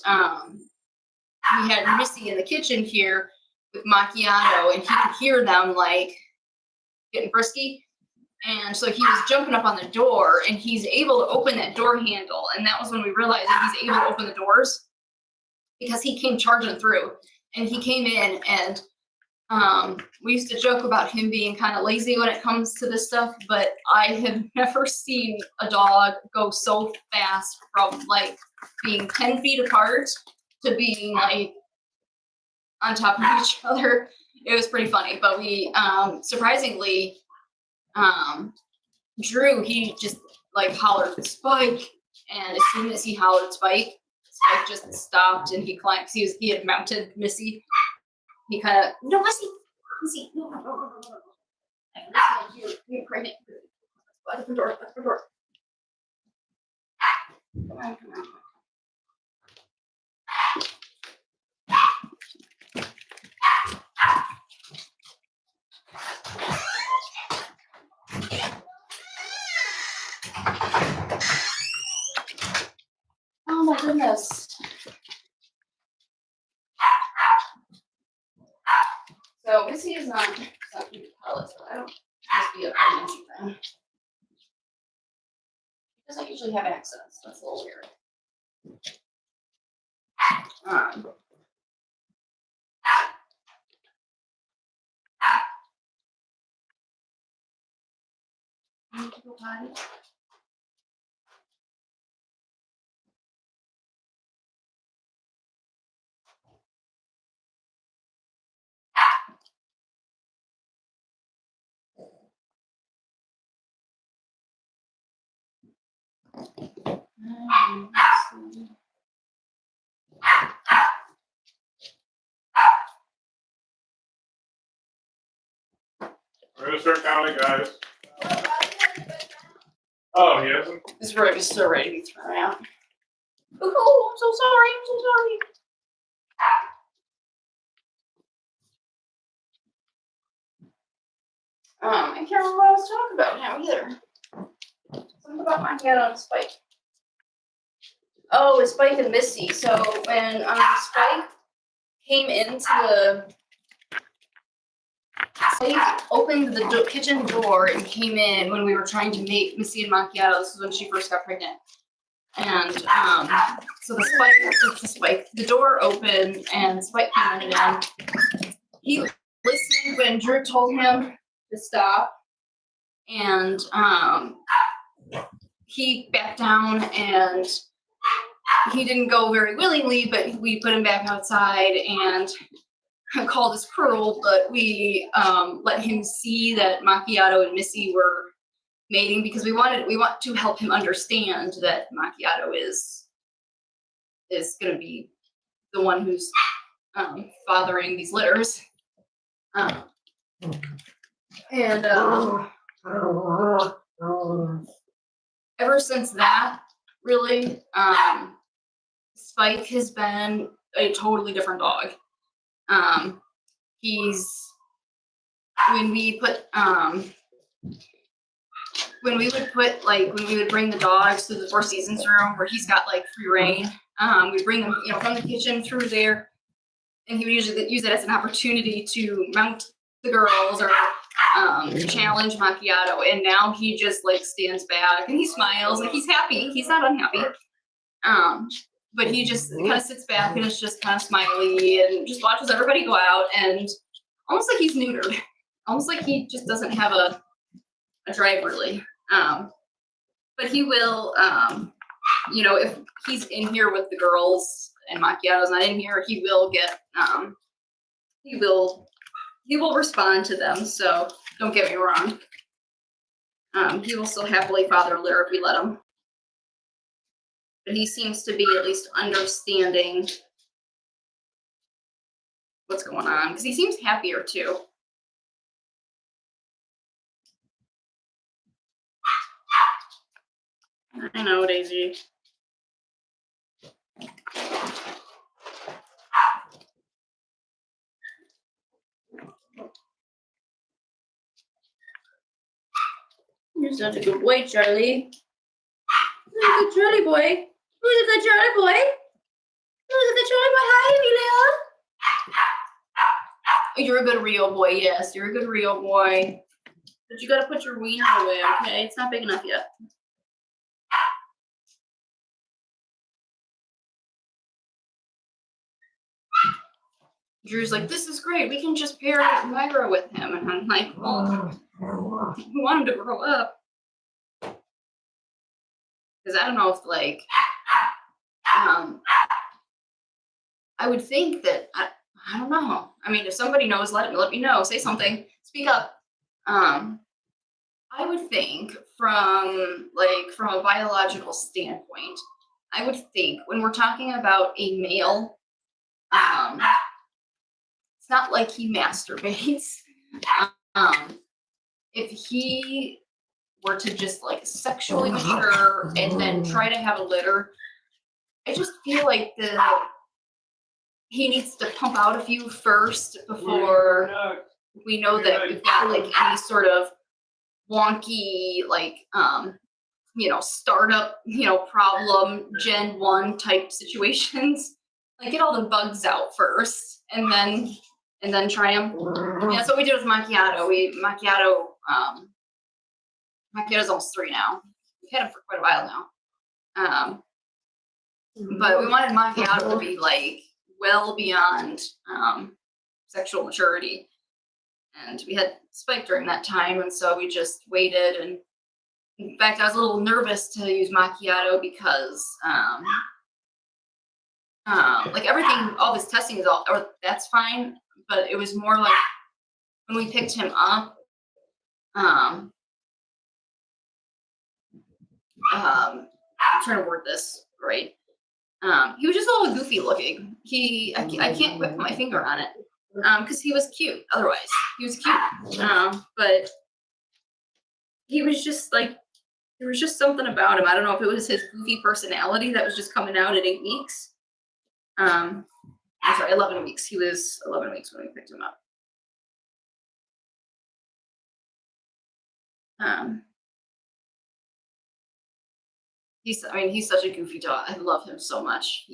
we had Missy in the kitchen here with Macchiato, and he could hear them like getting frisky. And so he was jumping up on the door, and he's able to open that door handle. And that was when we realized that he's able to open the doors because he came charging through. And he came in, and we used to joke about him being kind of lazy when it comes to this stuff, but I have never seen a dog go so fast from like being 10 feet apart to being like on top of each other. It was pretty funny, but we surprisingly, Drew, he just like hollered Spike, and as soon as he hollered Spike just stopped, and he climbed. He had mounted Missy. He kind of no Missy, no. You're pregnant. Open the door. Come on. Oh my goodness. So Missy is not keeping pellets, but I don't must be a pregnancy thing. He doesn't usually have accents. That's a little weird. Need to go potty? We're gonna start counting, guys. Oh, he hasn't? This rug is so ready to be thrown out. Oh, I'm so sorry. I can't remember what I was talking about now either. Something about my head on Spike. Oh, it's Spike and Missy. So when Spike came into Spike opened the kitchen door and came in when we were trying to make Missy and Macchiato. This was when she first got pregnant. And so the door opened and Spike came in. He listened when Drew told him to stop, and he backed down, and he didn't go very willingly, but we put him back outside and called us cruel, but we let him see that Macchiato and Missy were mating because we want to help him understand that Macchiato is going to be the one who's fathering these litters. Ever since that, really, Spike has been a totally different dog. When we would bring the dogs to the Four Seasons room where he's got like free reign, we'd bring them, from the kitchen through there, and he would usually use it as an opportunity to mount the girls or challenge Macchiato, and now he just like stands back and he smiles, like he's happy, he's not unhappy, but he just kind of sits back and is just kind of smiley and just watches everybody go out, and almost like he's neutered, almost like he just doesn't have a drive really, but he will, if he's in here with the girls and Macchiato's not in here, he will get, he will respond to them, so don't get me wrong. He will still happily father a litter if we let him. But he seems to be at least understanding what's going on, because he seems happier too. I know, Daisy. You're such a good boy, Charlie. You're a good Charlie boy. Who's a good Charlie boy? Who's a good Charlie boy? Hi, Amelia. You're a good Rio boy, yes. You're a good Rio boy. But you gotta put your wiener away, okay? It's not big enough yet. Drew's like, this is great. We can just pair Myra with him. And I'm like, well, we want him to grow up. Because I don't know if, like, I would think that, I don't know. I mean, if somebody knows, let me know. Say something. Speak up. I would think from a biological standpoint, I would think when we're talking about a male, it's not like he masturbates. If he were to just like sexually mature and then try to have a litter, I just feel like he needs to pump out a few first before we know that we've got like any sort of wonky like startup problem Gen 1 type situations. Like get all the bugs out first and then try them. Yeah, that's what we did with Macchiato. Macchiato's almost 3 now. We've had him for quite a while now. But we wanted Macchiato to be like well beyond sexual maturity. And we had Spike during that time, and so we just waited. And in fact, I was a little nervous to use Macchiato because like everything, all this testing is that's fine, but it was more like when we picked him up, I'm trying to word this right. He was just a little goofy looking. I can't quite put my finger on it. Because he was cute. Otherwise, he was cute. But he was just like, there was just something about him. I don't know if it was his goofy personality that was just coming out at 8 weeks. I'm sorry, 11 weeks. He was 11 weeks when we picked him up. He's such a goofy dog. I love him so much.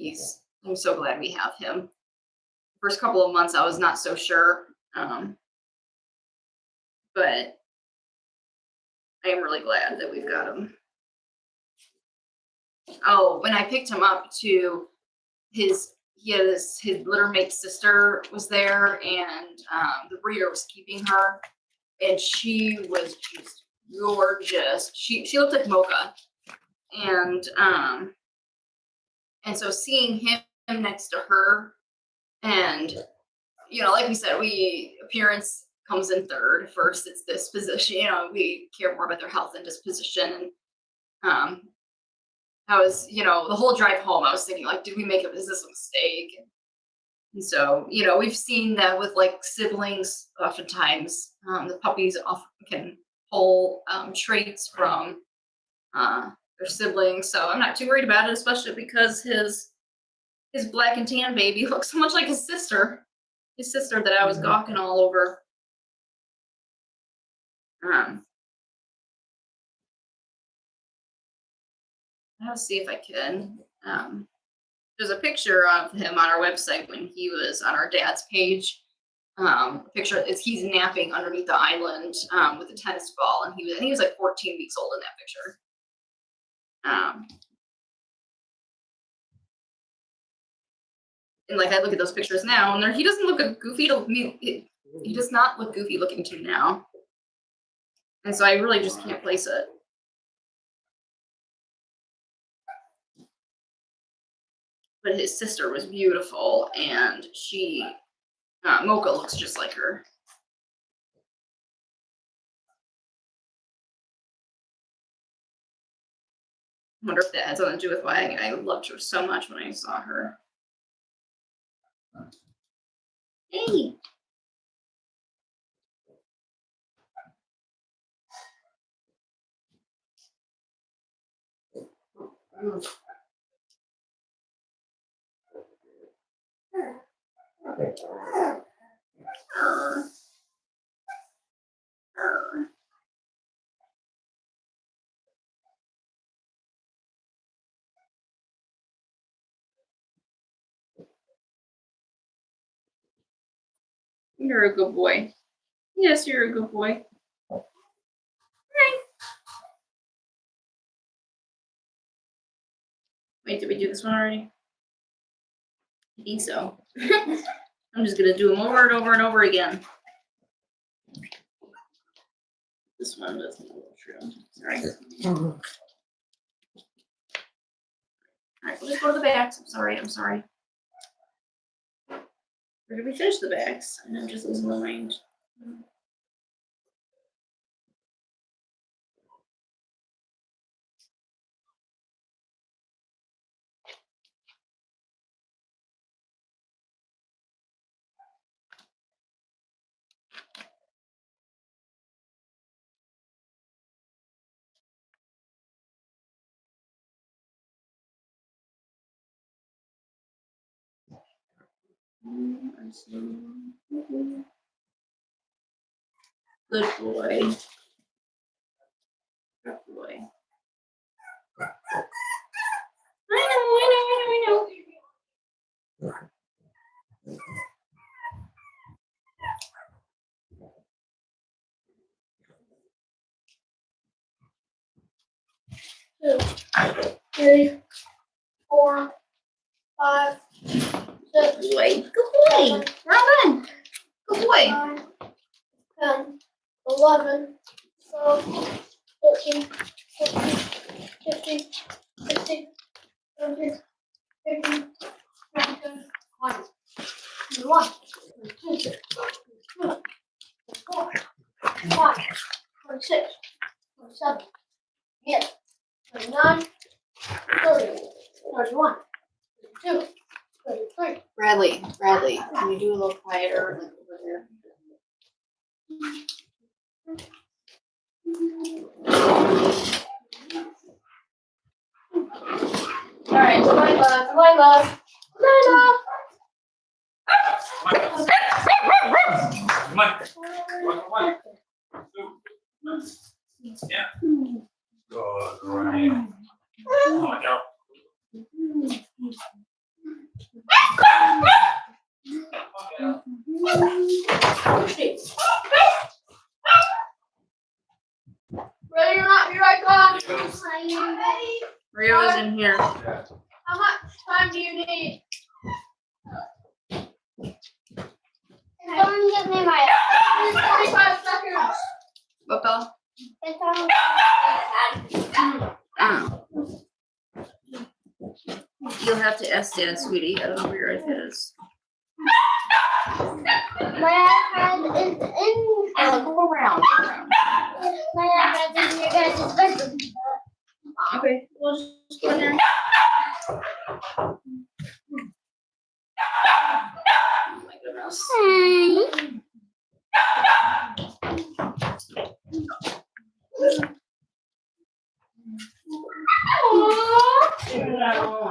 I'm so glad we have him. First couple of months, I was not so sure, but I am really glad that we've got him. Oh, when I picked him up to his litter mate sister was there, and the breeder was keeping her, and she was just gorgeous. She looked like Mocha, and so seeing him next to her. And, like we said, appearance comes in third. First, it's disposition. We care more about their health and disposition. And I was, the whole drive home, I was thinking, like, did we is this a mistake? And so, we've seen that with, like, siblings, oftentimes. The puppies often can pull traits from their siblings. So I'm not too worried about it, especially because his black and tan baby looks so much like his sister that I was gawking all over. I'll see if I can. There's a picture of him on our website when he was on our dad's page. Picture he's napping underneath the island with a tennis ball, and he was like 14 weeks old in that picture. And like I look at those pictures now, and he doesn't look goofy to me. He does not look goofy looking to now, and so I really just can't place it. But his sister was beautiful, and Mocha looks just like her. I wonder if that has something to do with why I loved her so much when I saw her. Hey. You're a good boy. Yes, you're a good boy. Wait, did we do this one already? I think so. I'm just gonna do them over and over and over again. This one doesn't look true. Sorry. All right, we'll just go to the backs. I'm sorry. Where did we finish the backs? And I'm just losing my mind. Good boy. Good boy. I know. Two, 3, 4, 5, 6, Good boy. Good boy. Well done. Good boy. 9, 10, 11, 12, 13, 14, 15, 16, 17, 18, 19, 20, 21, 22, 24, 25, 26, 27, 28, 29, 30, 31, 32, 33. Bradley, can you do a little quieter like over there? All right, Delilah. Come on. Yeah. Good, right. Oh my God. Ready or not, here I come. Rio's in here. How much time do you need? Don't give me my 45 seconds. What, Bella? It's on. Oh. You'll have to ask Dad, sweetie. I don't know where your iPad is. My iPad is in. Go around. My iPad is in your guys' bedroom. Okay, we'll just go in there. Oh my goodness.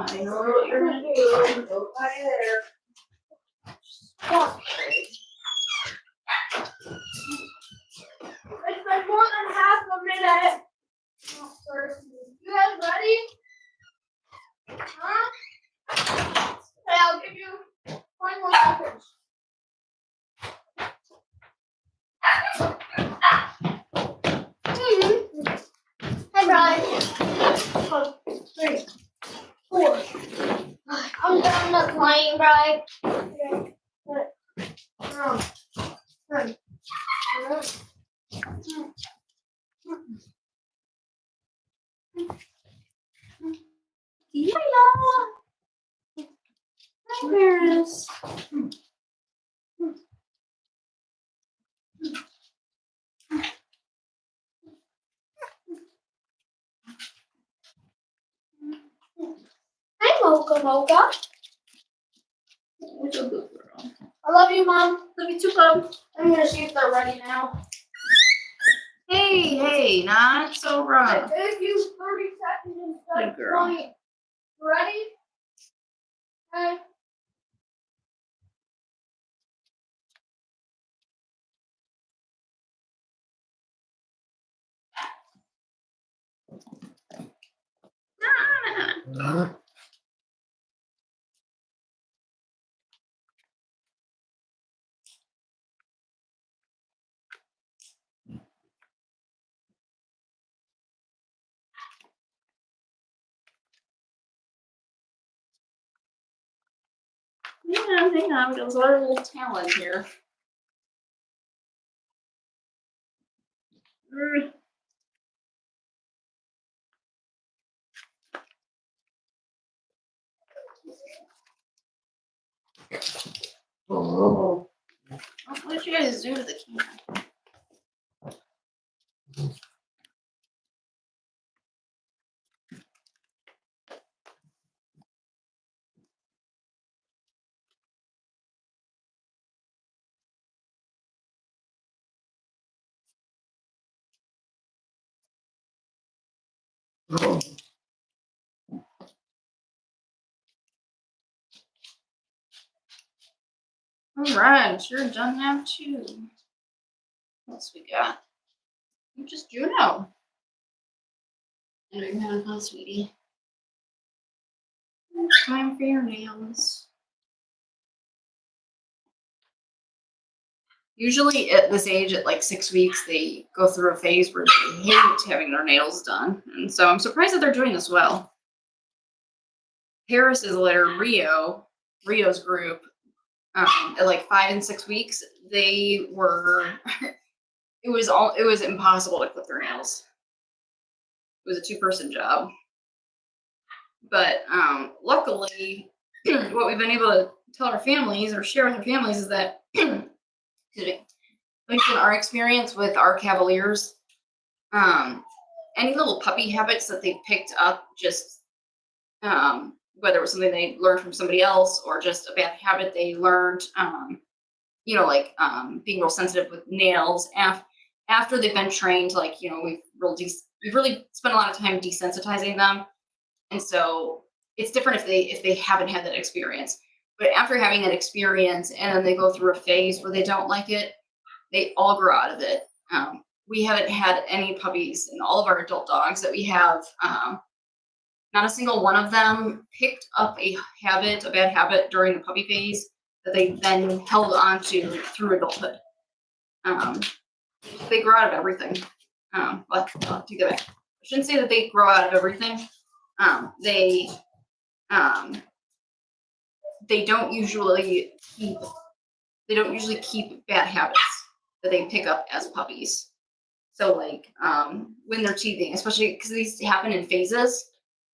I know what you're gonna do. Go by there. It's been more than half a minute. You guys ready? Huh? Okay, I'll give you 20 more seconds. Hey, Brian. 3, 4. I'm done playing, Brian. Paris. Hi, Mocha. You're so good, girl. I love you, Mom. Love you too, Bub. I'm gonna see if they're ready now. Hey, not so I rough. gave you 30 seconds instead of Good girl. 20. Ready? Okay. hang on. There's our little talent here. Oh. What did you guys do to the can? All right, you're done now too. What else we got? You just Juno. And are you having fun, sweetie? Time for your nails. Usually at this age, at like 6 weeks, they go through a phase where they hate having their nails done. And so I'm surprised that they're doing this well. Paris is later Rio's group. At like 5 and 6 weeks, they were, it was impossible to clip their nails. It was a 2-person job. But luckily, what we've been able to tell our families or share with our families is that, excuse me, like in our experience with our Cavaliers, any little puppy habits that they've picked up, just whether it was something they learned from somebody else or just a bad habit they learned, like being real sensitive with nails. After they've been trained, like, we've really spent a lot of time desensitizing them. And so it's different if they haven't had that experience. But after having that experience and then they go through a phase where they don't like it, they all grow out of it. We haven't had any puppies in all of our adult dogs that we have. Not a single one of them picked up a bad habit during the puppy phase that they then held on to through adulthood. They grow out of everything. I'll take that back. I shouldn't say that they grow out of everything. They don't usually keep bad habits that they pick up as puppies. So like when they're teething, especially because these happen in phases.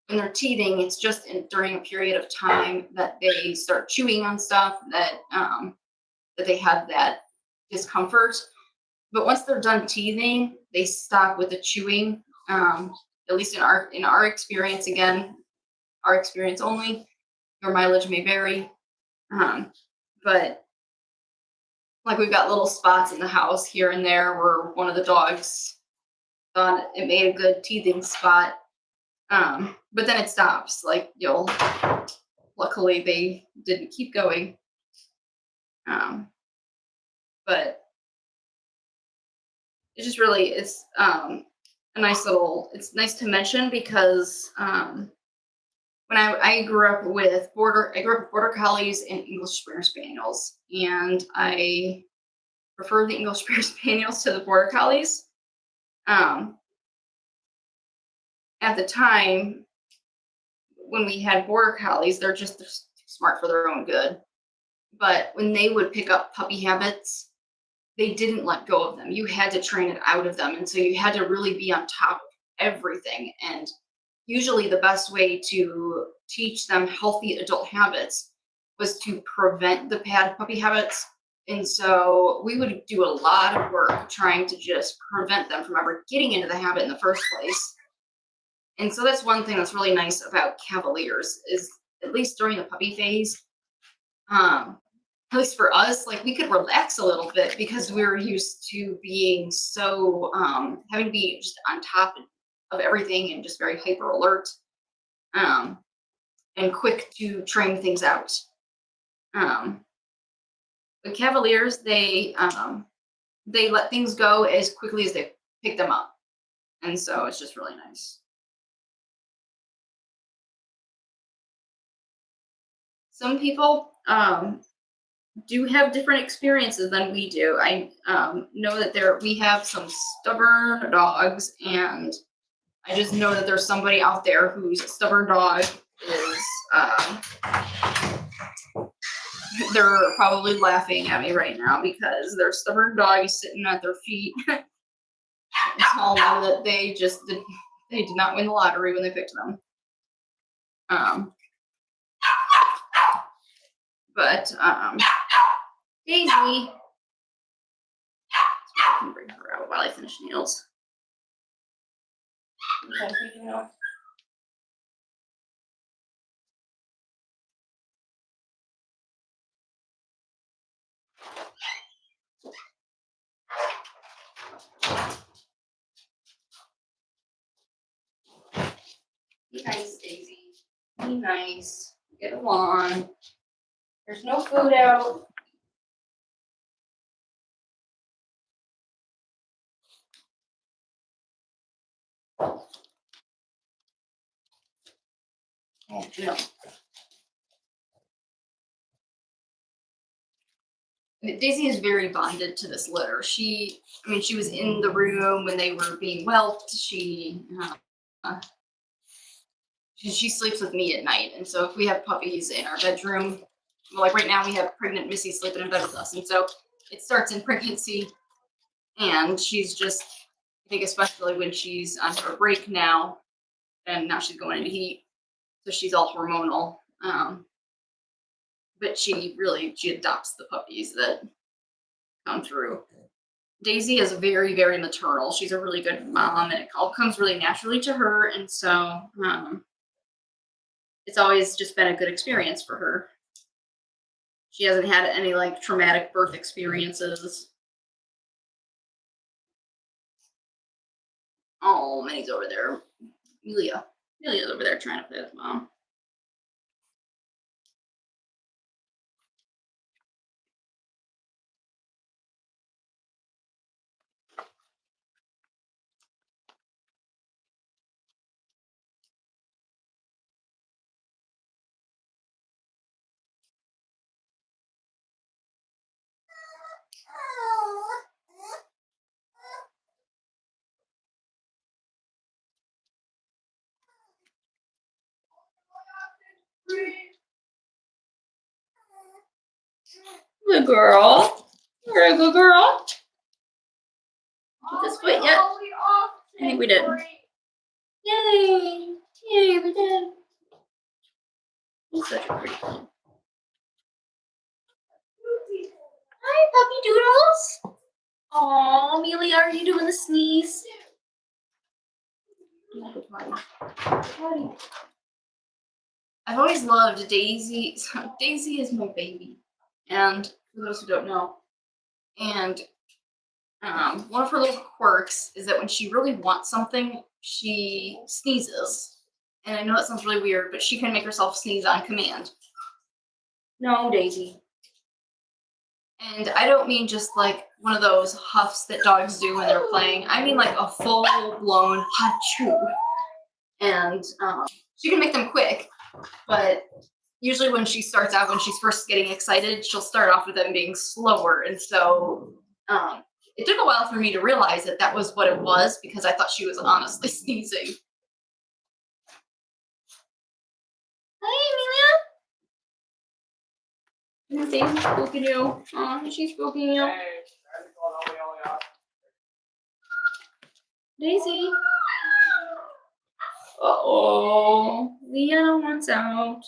When they're teething, it's just during a period of time that they start chewing on stuff that they have that discomfort. But once they're done teething, they stop with the chewing. At least in our experience, again, our experience only. Your mileage may vary, but like we've got little spots in the house here and there where one of the dogs thought it made a good teething spot. But then it stops. Like luckily they didn't keep going. But it's just really, it's nice to mention because when I grew up with border collies and English Springer Spaniels, and I prefer the English Springer Spaniels to the border collies. At the time, when we had border collies, they're smart for their own good. But when they would pick up puppy habits, they didn't let go of them. You had to train it out of them. And so you had to really be on top of everything. And usually the best way to teach them healthy adult habits was to prevent the bad puppy habits. And so we would do a lot of work trying to just prevent them from ever getting into the habit in the first place. And so that's one thing that's really nice about Cavaliers is, at least during the puppy phase, at least for us, like we could relax a little bit because we were used to being so, having to be just on top of everything and just very hyper alert, and quick to train things out. But Cavaliers, they let things go as quickly as they pick them up. And so it's just really nice. Some people do have different experiences than we do. I know that we have some stubborn dogs, and I just know that there's somebody out there whose stubborn dog is they're probably laughing at me right now because their stubborn dog is sitting at their feet. Tell them that they did not win the lottery when they picked them. But Daisy, I can bring her out while I finish nails. Okay, you know. Be nice, Daisy. Be nice. Get along. There's no food out. Oh, Juno. Daisy is very bonded to this litter. She was in the room when they were being whelped. She sleeps with me at night, and so if we have puppies in our bedroom, well, like right now we have pregnant Missy sleeping in bed with us, and so it starts in pregnancy, and she's just, I think especially when she's on her break now, and now she's going into heat, so she's all hormonal. But she adopts the puppies that come through. Daisy is very, very maternal. She's a really good mom, and it all comes really naturally to her, and so it's always just been a good experience for her. She hasn't had any like traumatic birth experiences. Oh, Minnie's over there. Amelia's over there trying to play with Mom. Good girl. You're a good girl. Get this foot yet? I think we did. Yay! Yay, we did. He's such a pretty one. Hi, puppy doodles. Aw, Amelia, are you doing the sneeze? I've always loved Daisy. Daisy is my baby. And for those who don't know, and one of her little quirks is that when she really wants something, she sneezes. And I know that sounds really weird, but she can make herself sneeze on command. No, Daisy. And I don't mean just like one of those huffs that dogs do when they're playing. I mean like a full-blown hachoo. And she can make them quick, but usually when she starts out, when she's first getting excited, she'll start off with them being slower. And so it took a while for me to realize that that was what it was, because I thought she was honestly sneezing. Hi, Amelia. Nothing spooking you. Oh, she's spooking you. Daisy. Uh-oh. Leah wants out.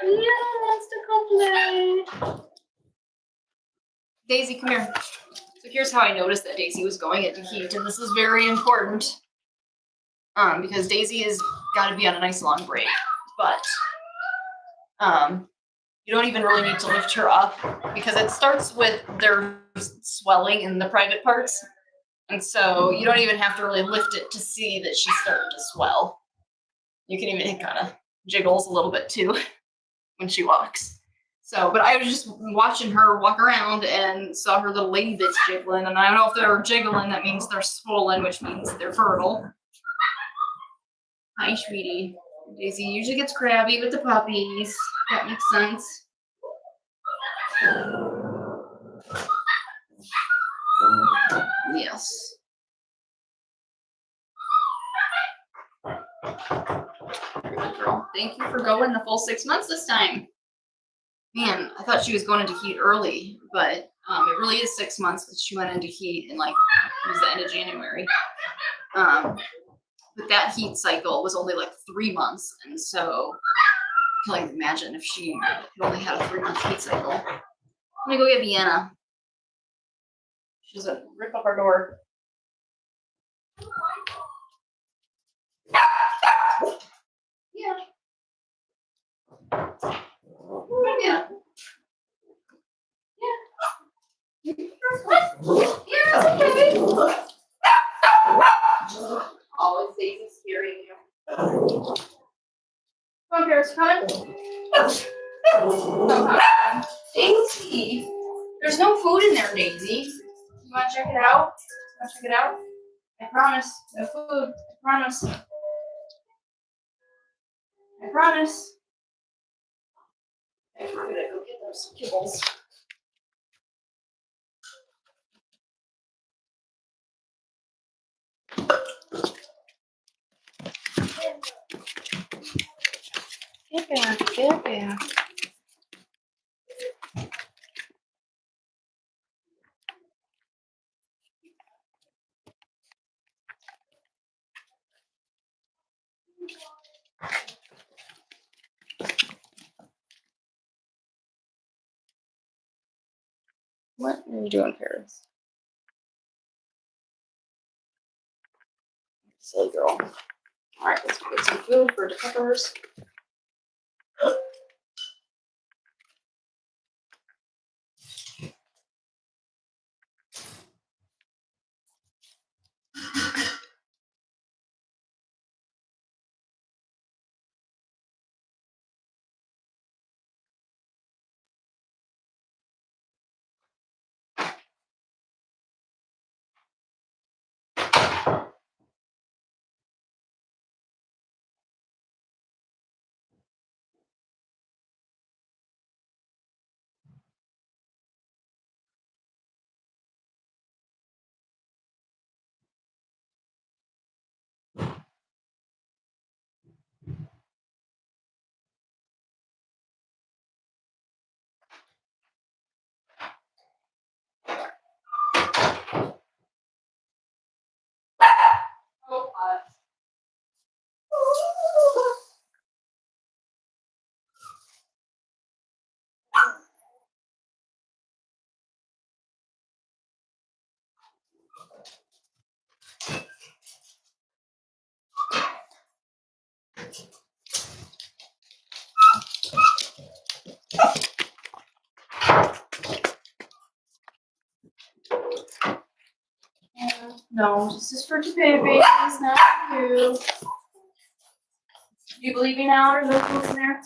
Leah wants to come play. Daisy, come here. So here's how I noticed that Daisy was going into heat, and this is very important. Because Daisy has got to be on a nice long break. But you don't even really need to lift her up, because it starts with their swelling in the private parts. And so you don't even have to really lift it to see that she's starting to swell. You can even, it kind of jiggles a little bit too when she walks. So, but I was just watching her walk around and saw her little lady bits jiggling. And I don't know if they're jiggling, that means they're swollen, which means they're fertile. Hi, sweetie. Daisy usually gets crabby with the puppies. That makes sense. Yes. Good girl. Thank you for going the full 6 months this time. Man, I thought she was going into heat early, but it really is 6 months because she went into heat in like it was the end of January. But that heat cycle was only like 3 months, and so I can imagine if she only had a 3-month heat cycle. I'm gonna go get Vienna. She doesn't rip up our door. Yeah. Yeah. Yeah, it's okay. Always Daisy scaring you. Come on, Paris, come on. Daisy. There's no food in there, Daisy. You want to check it out? I promise. No food. I promise. I promise. I'm gonna go get those kibbles. Get back. What are you doing, Paris? Silly girl. All right, let's go get some food for the peppers. No, this is for the babies, not for you. Do you believe me now? There's no food in there?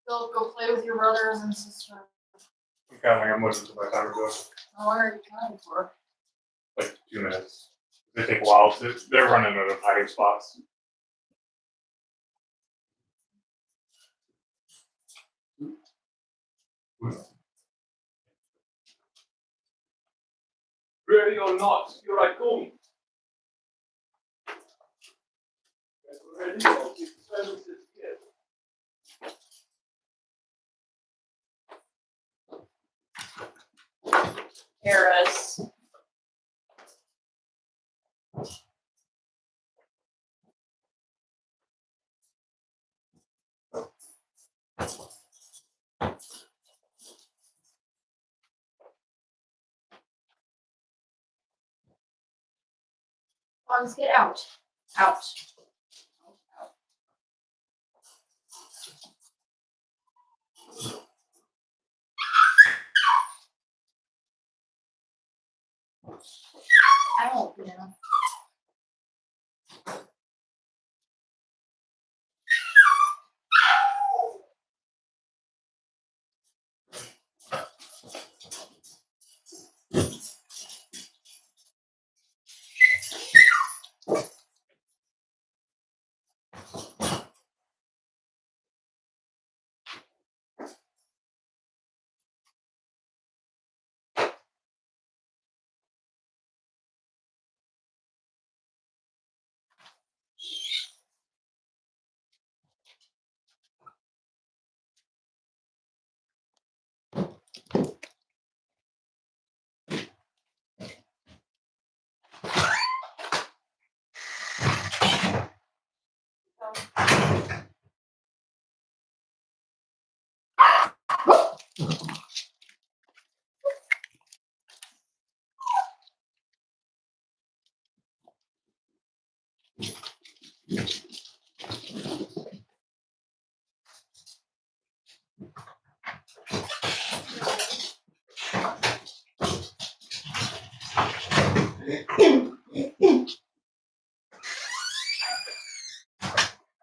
Go play with your brothers and sisters. I'm counting how much until my timer goes. How long are you counting for? Like 2 minutes. They take a while. They're running out of hiding spots. Ready or not, here I come. Ready? I'll keep the services here. Paris. Dogs, get out. Out. Out. Yeah.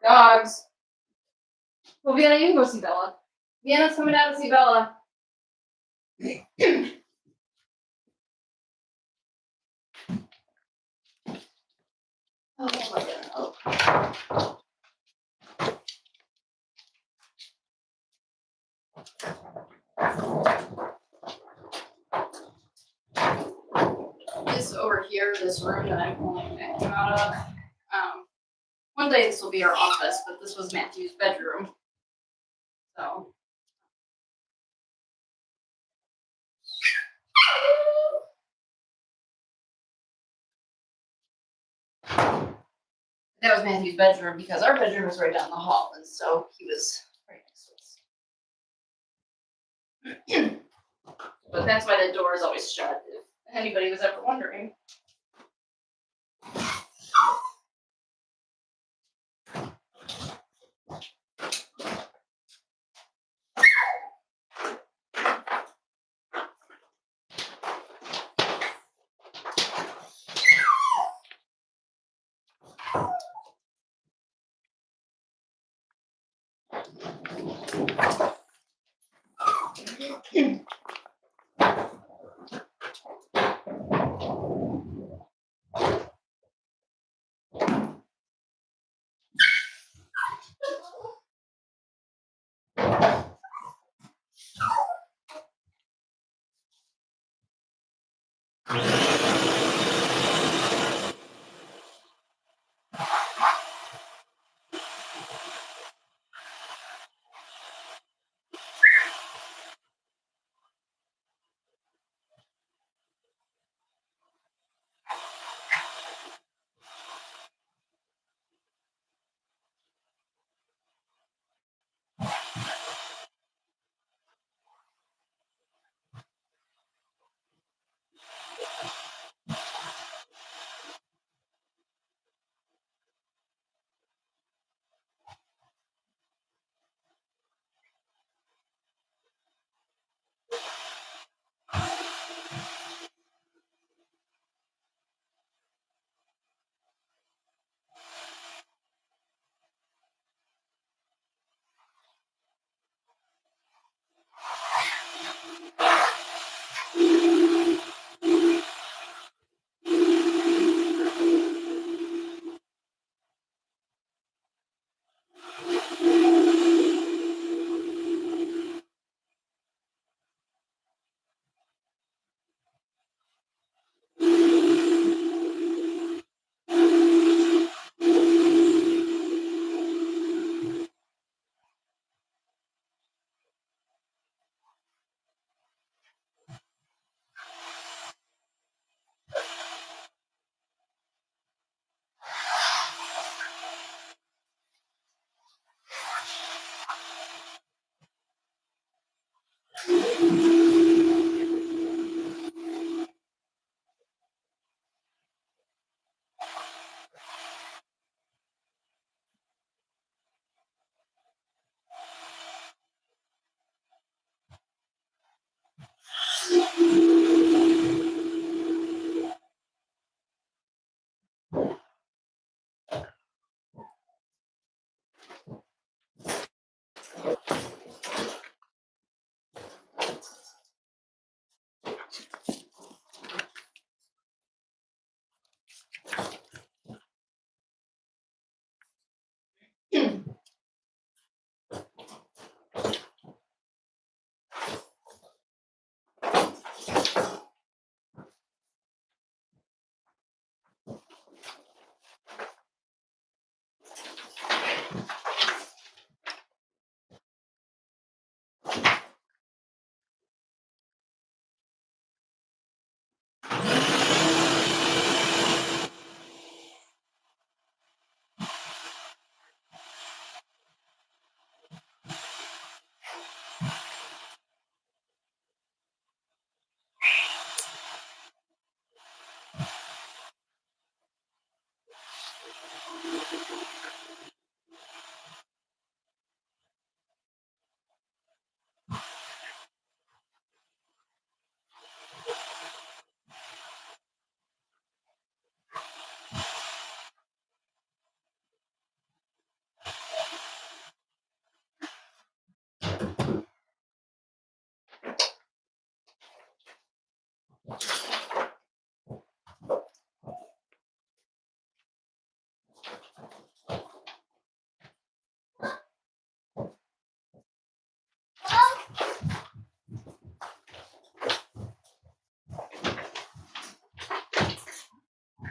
Dogs. Well, Vienna, you can go see Bella. Vienna's coming down to see Bella. Oh my god. Oh. This over here, this room that I'm pulling him out of. One day this will be our office, but this was Matthew's bedroom. So. That was Matthew's bedroom because our bedroom was right down the hall, and so he was right next to us. But that's why the door is always shut, if anybody was ever wondering.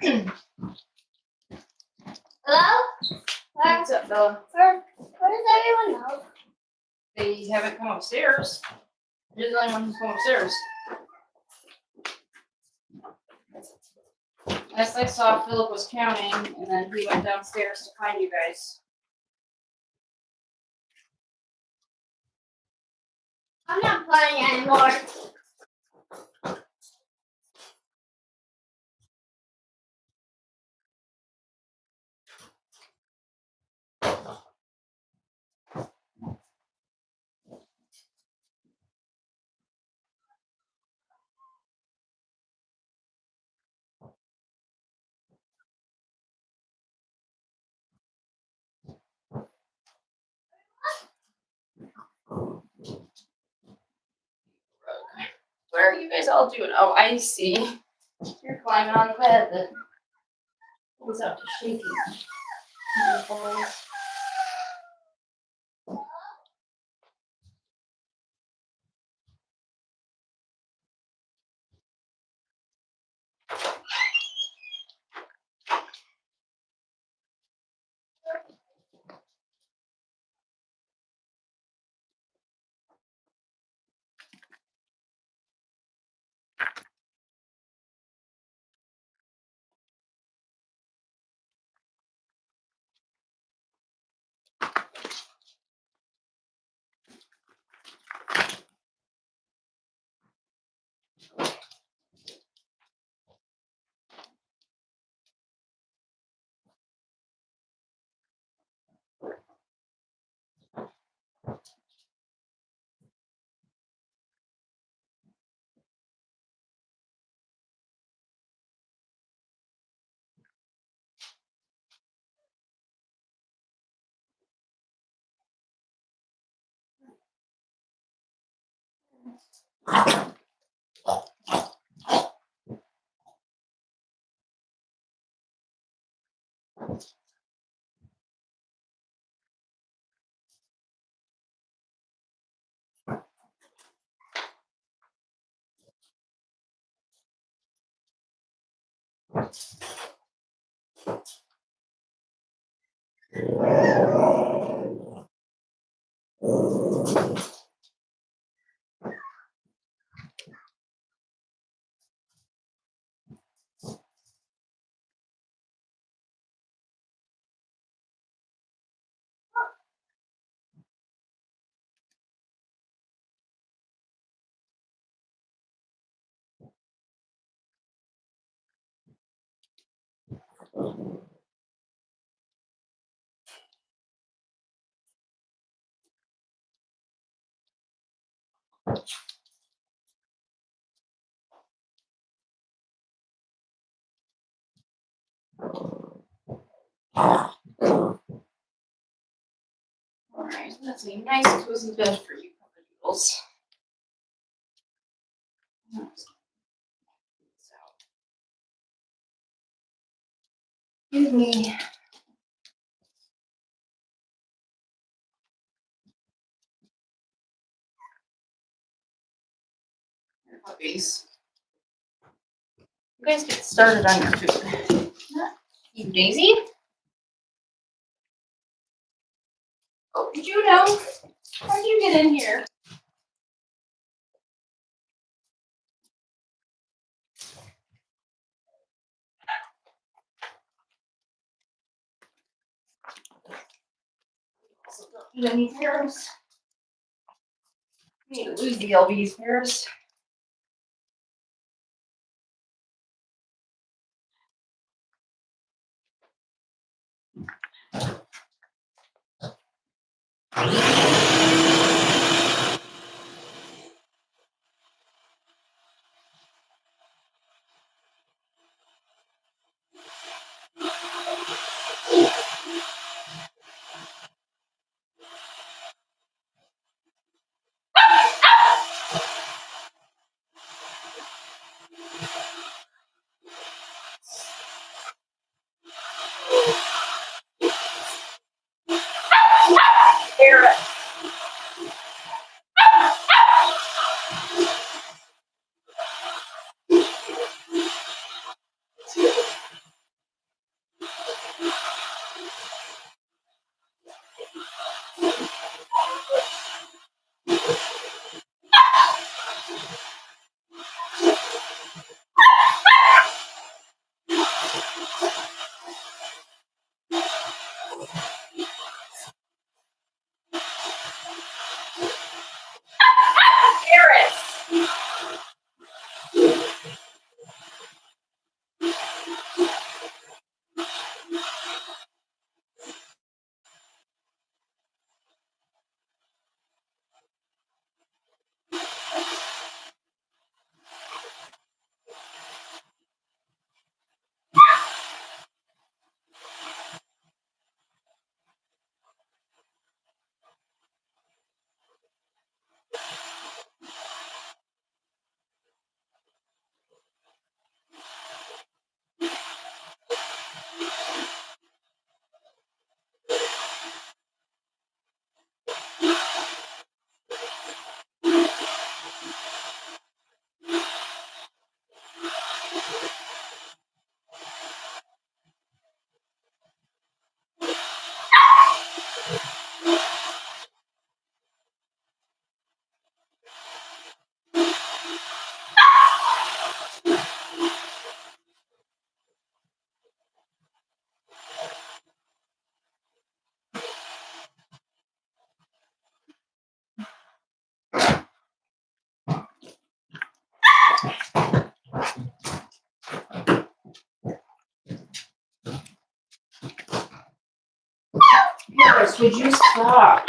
Hello? What's up, Bella? Where is everyone else? They haven't come upstairs. You're the only one who's come upstairs. Last I saw, Philip was counting, and then he went downstairs to find you guys. I'm not playing anymore. What are you guys all doing? Oh, I see. You're climbing on the bed that was up to shaking. Alright, that's a nice cozy bed for you, puppadoodles. So, give me your puppies. You guys get started on your food. You Daisy? Oh, Juno, how'd you get in here? Also don't eat any pears. Need to lose the LB's pears. Carrot. Paris, would you stop?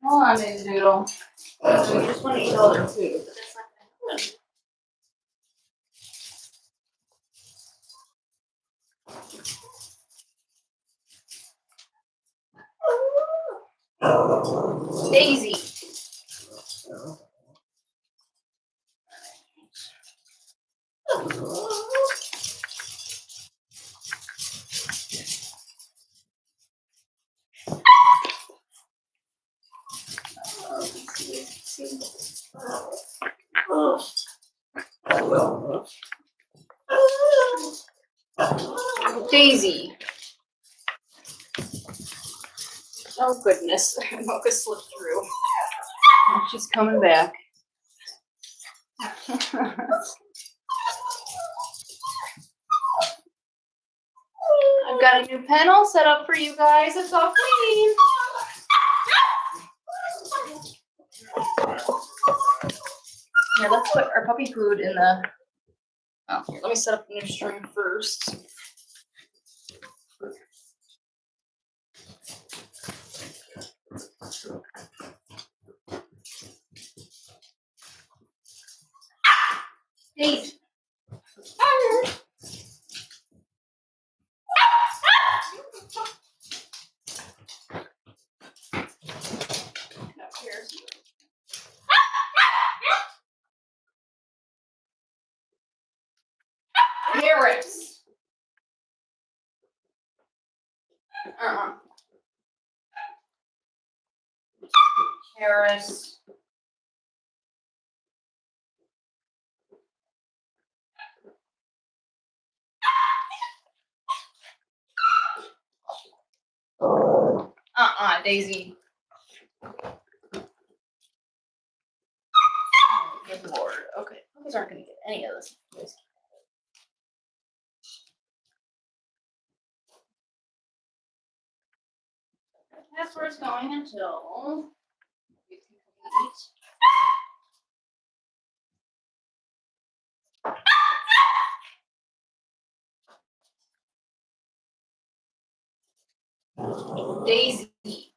Hold on, baby doodle. So you just want to eat all their food, but that's not gonna happen. Daisy. Daisy. Oh goodness, Mocha slipped through. She's coming back. I've got a new pen all set up for you guys. It's all clean. Here, let's put our puppy food in the. Oh, here, let me set up the new stream first. Daisy. Paris. Paris. Daisy. Good lord. Okay, puppies aren't gonna get any of this. That's where it's going until we complete. Daisy.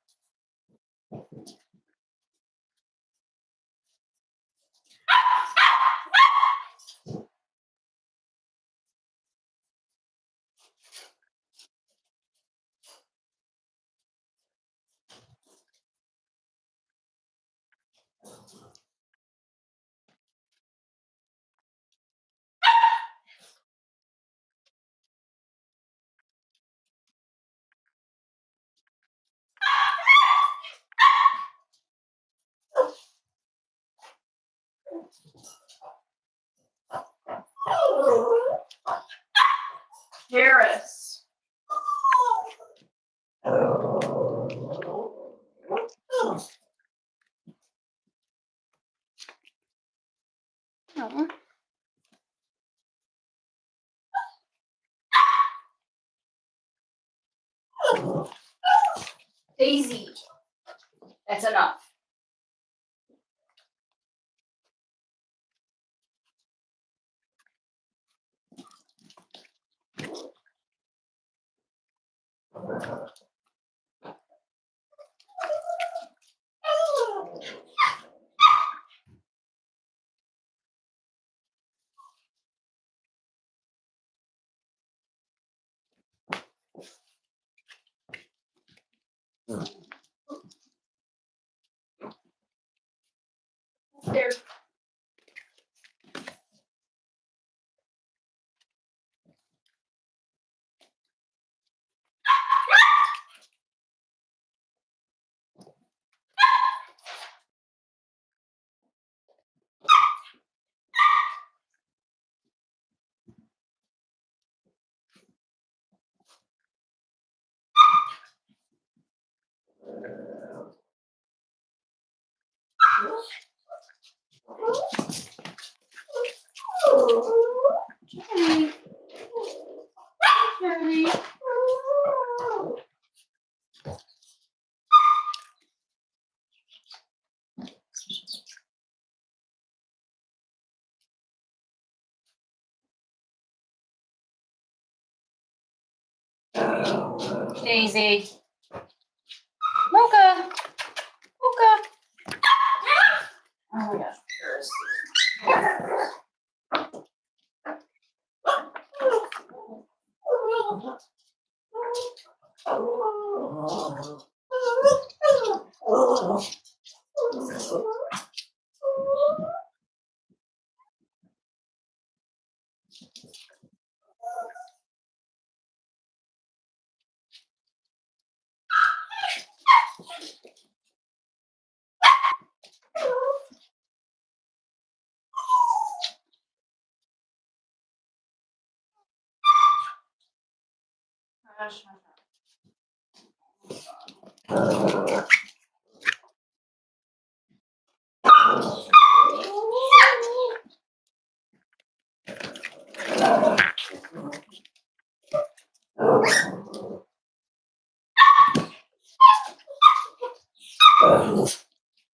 Harris. Oh. Daisy. That's enough. There. Jenny. Jenny. Daisy. Mocha. Mocha. Oh my gosh.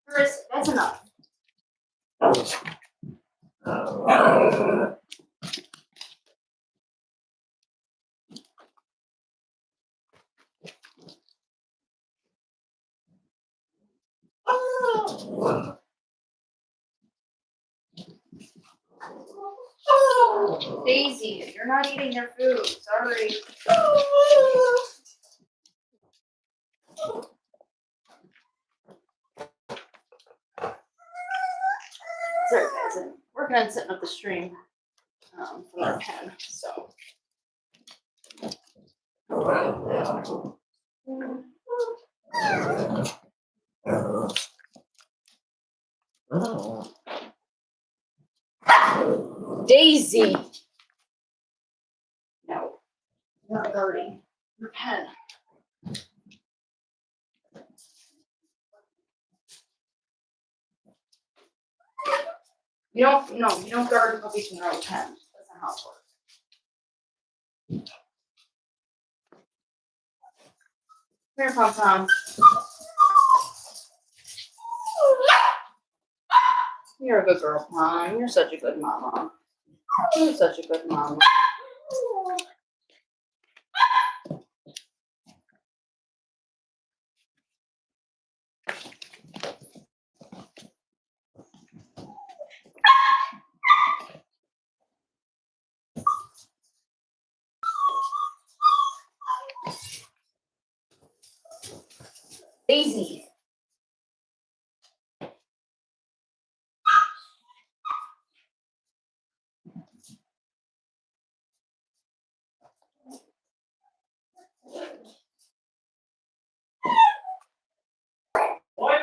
Chris, that's enough. Daisy, you're not eating your food. Sorry. Sorry, guys. I'm working on setting up the stream from our pen. So. Daisy. No, not guarding your pen. You don't guard puppies from their own pen. That's not how it works. Come here, Pom Pom. You're a good girl, Pom. You're such a good mama. You're such a good mama. Daisy. What?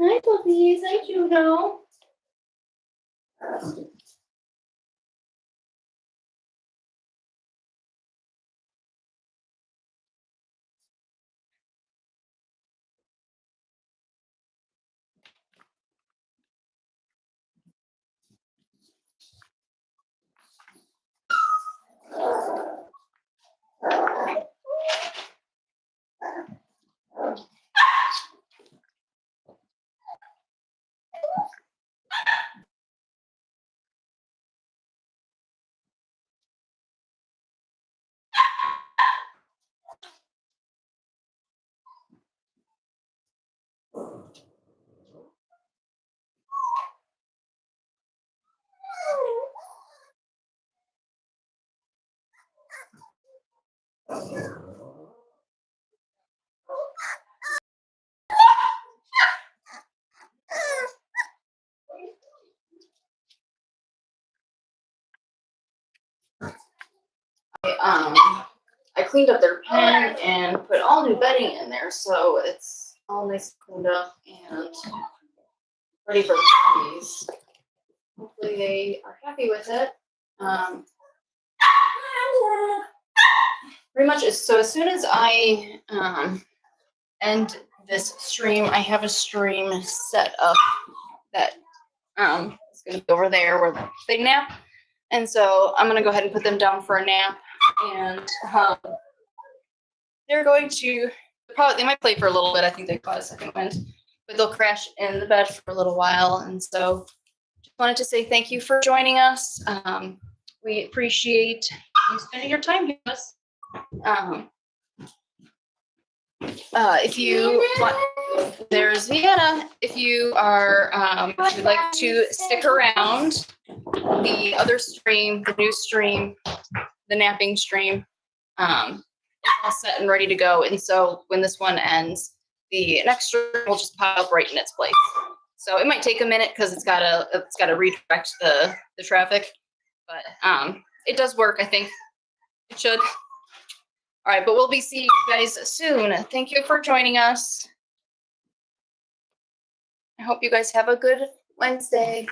Hi, puppies. Hi, Juno. I cleaned up their pen and put all new bedding in there, so it's all nice and cleaned up and ready for the puppies. Hopefully they are happy with it. Pretty much as soon as I end this stream, I have a stream set up that is going to be over there where they nap. And so I'm going to go ahead and put them down for a nap. And they're going to they might play for a little bit. I think they caught a second wind, but they'll crash in the bed for a little while. And so just wanted to say thank you for joining us. We appreciate you spending your time with us. If you want, there's Vienna. If you are would like to stick around, the other stream, the new stream, the napping stream, is all set and ready to go. And so when this one ends, the next stream will just pop up right in its place. So it might take a minute because it's gotta redirect the traffic, but it does work. I think it should. All right, but we'll be seeing you guys soon. Thank you for joining us. I hope you guys have a good Wednesday.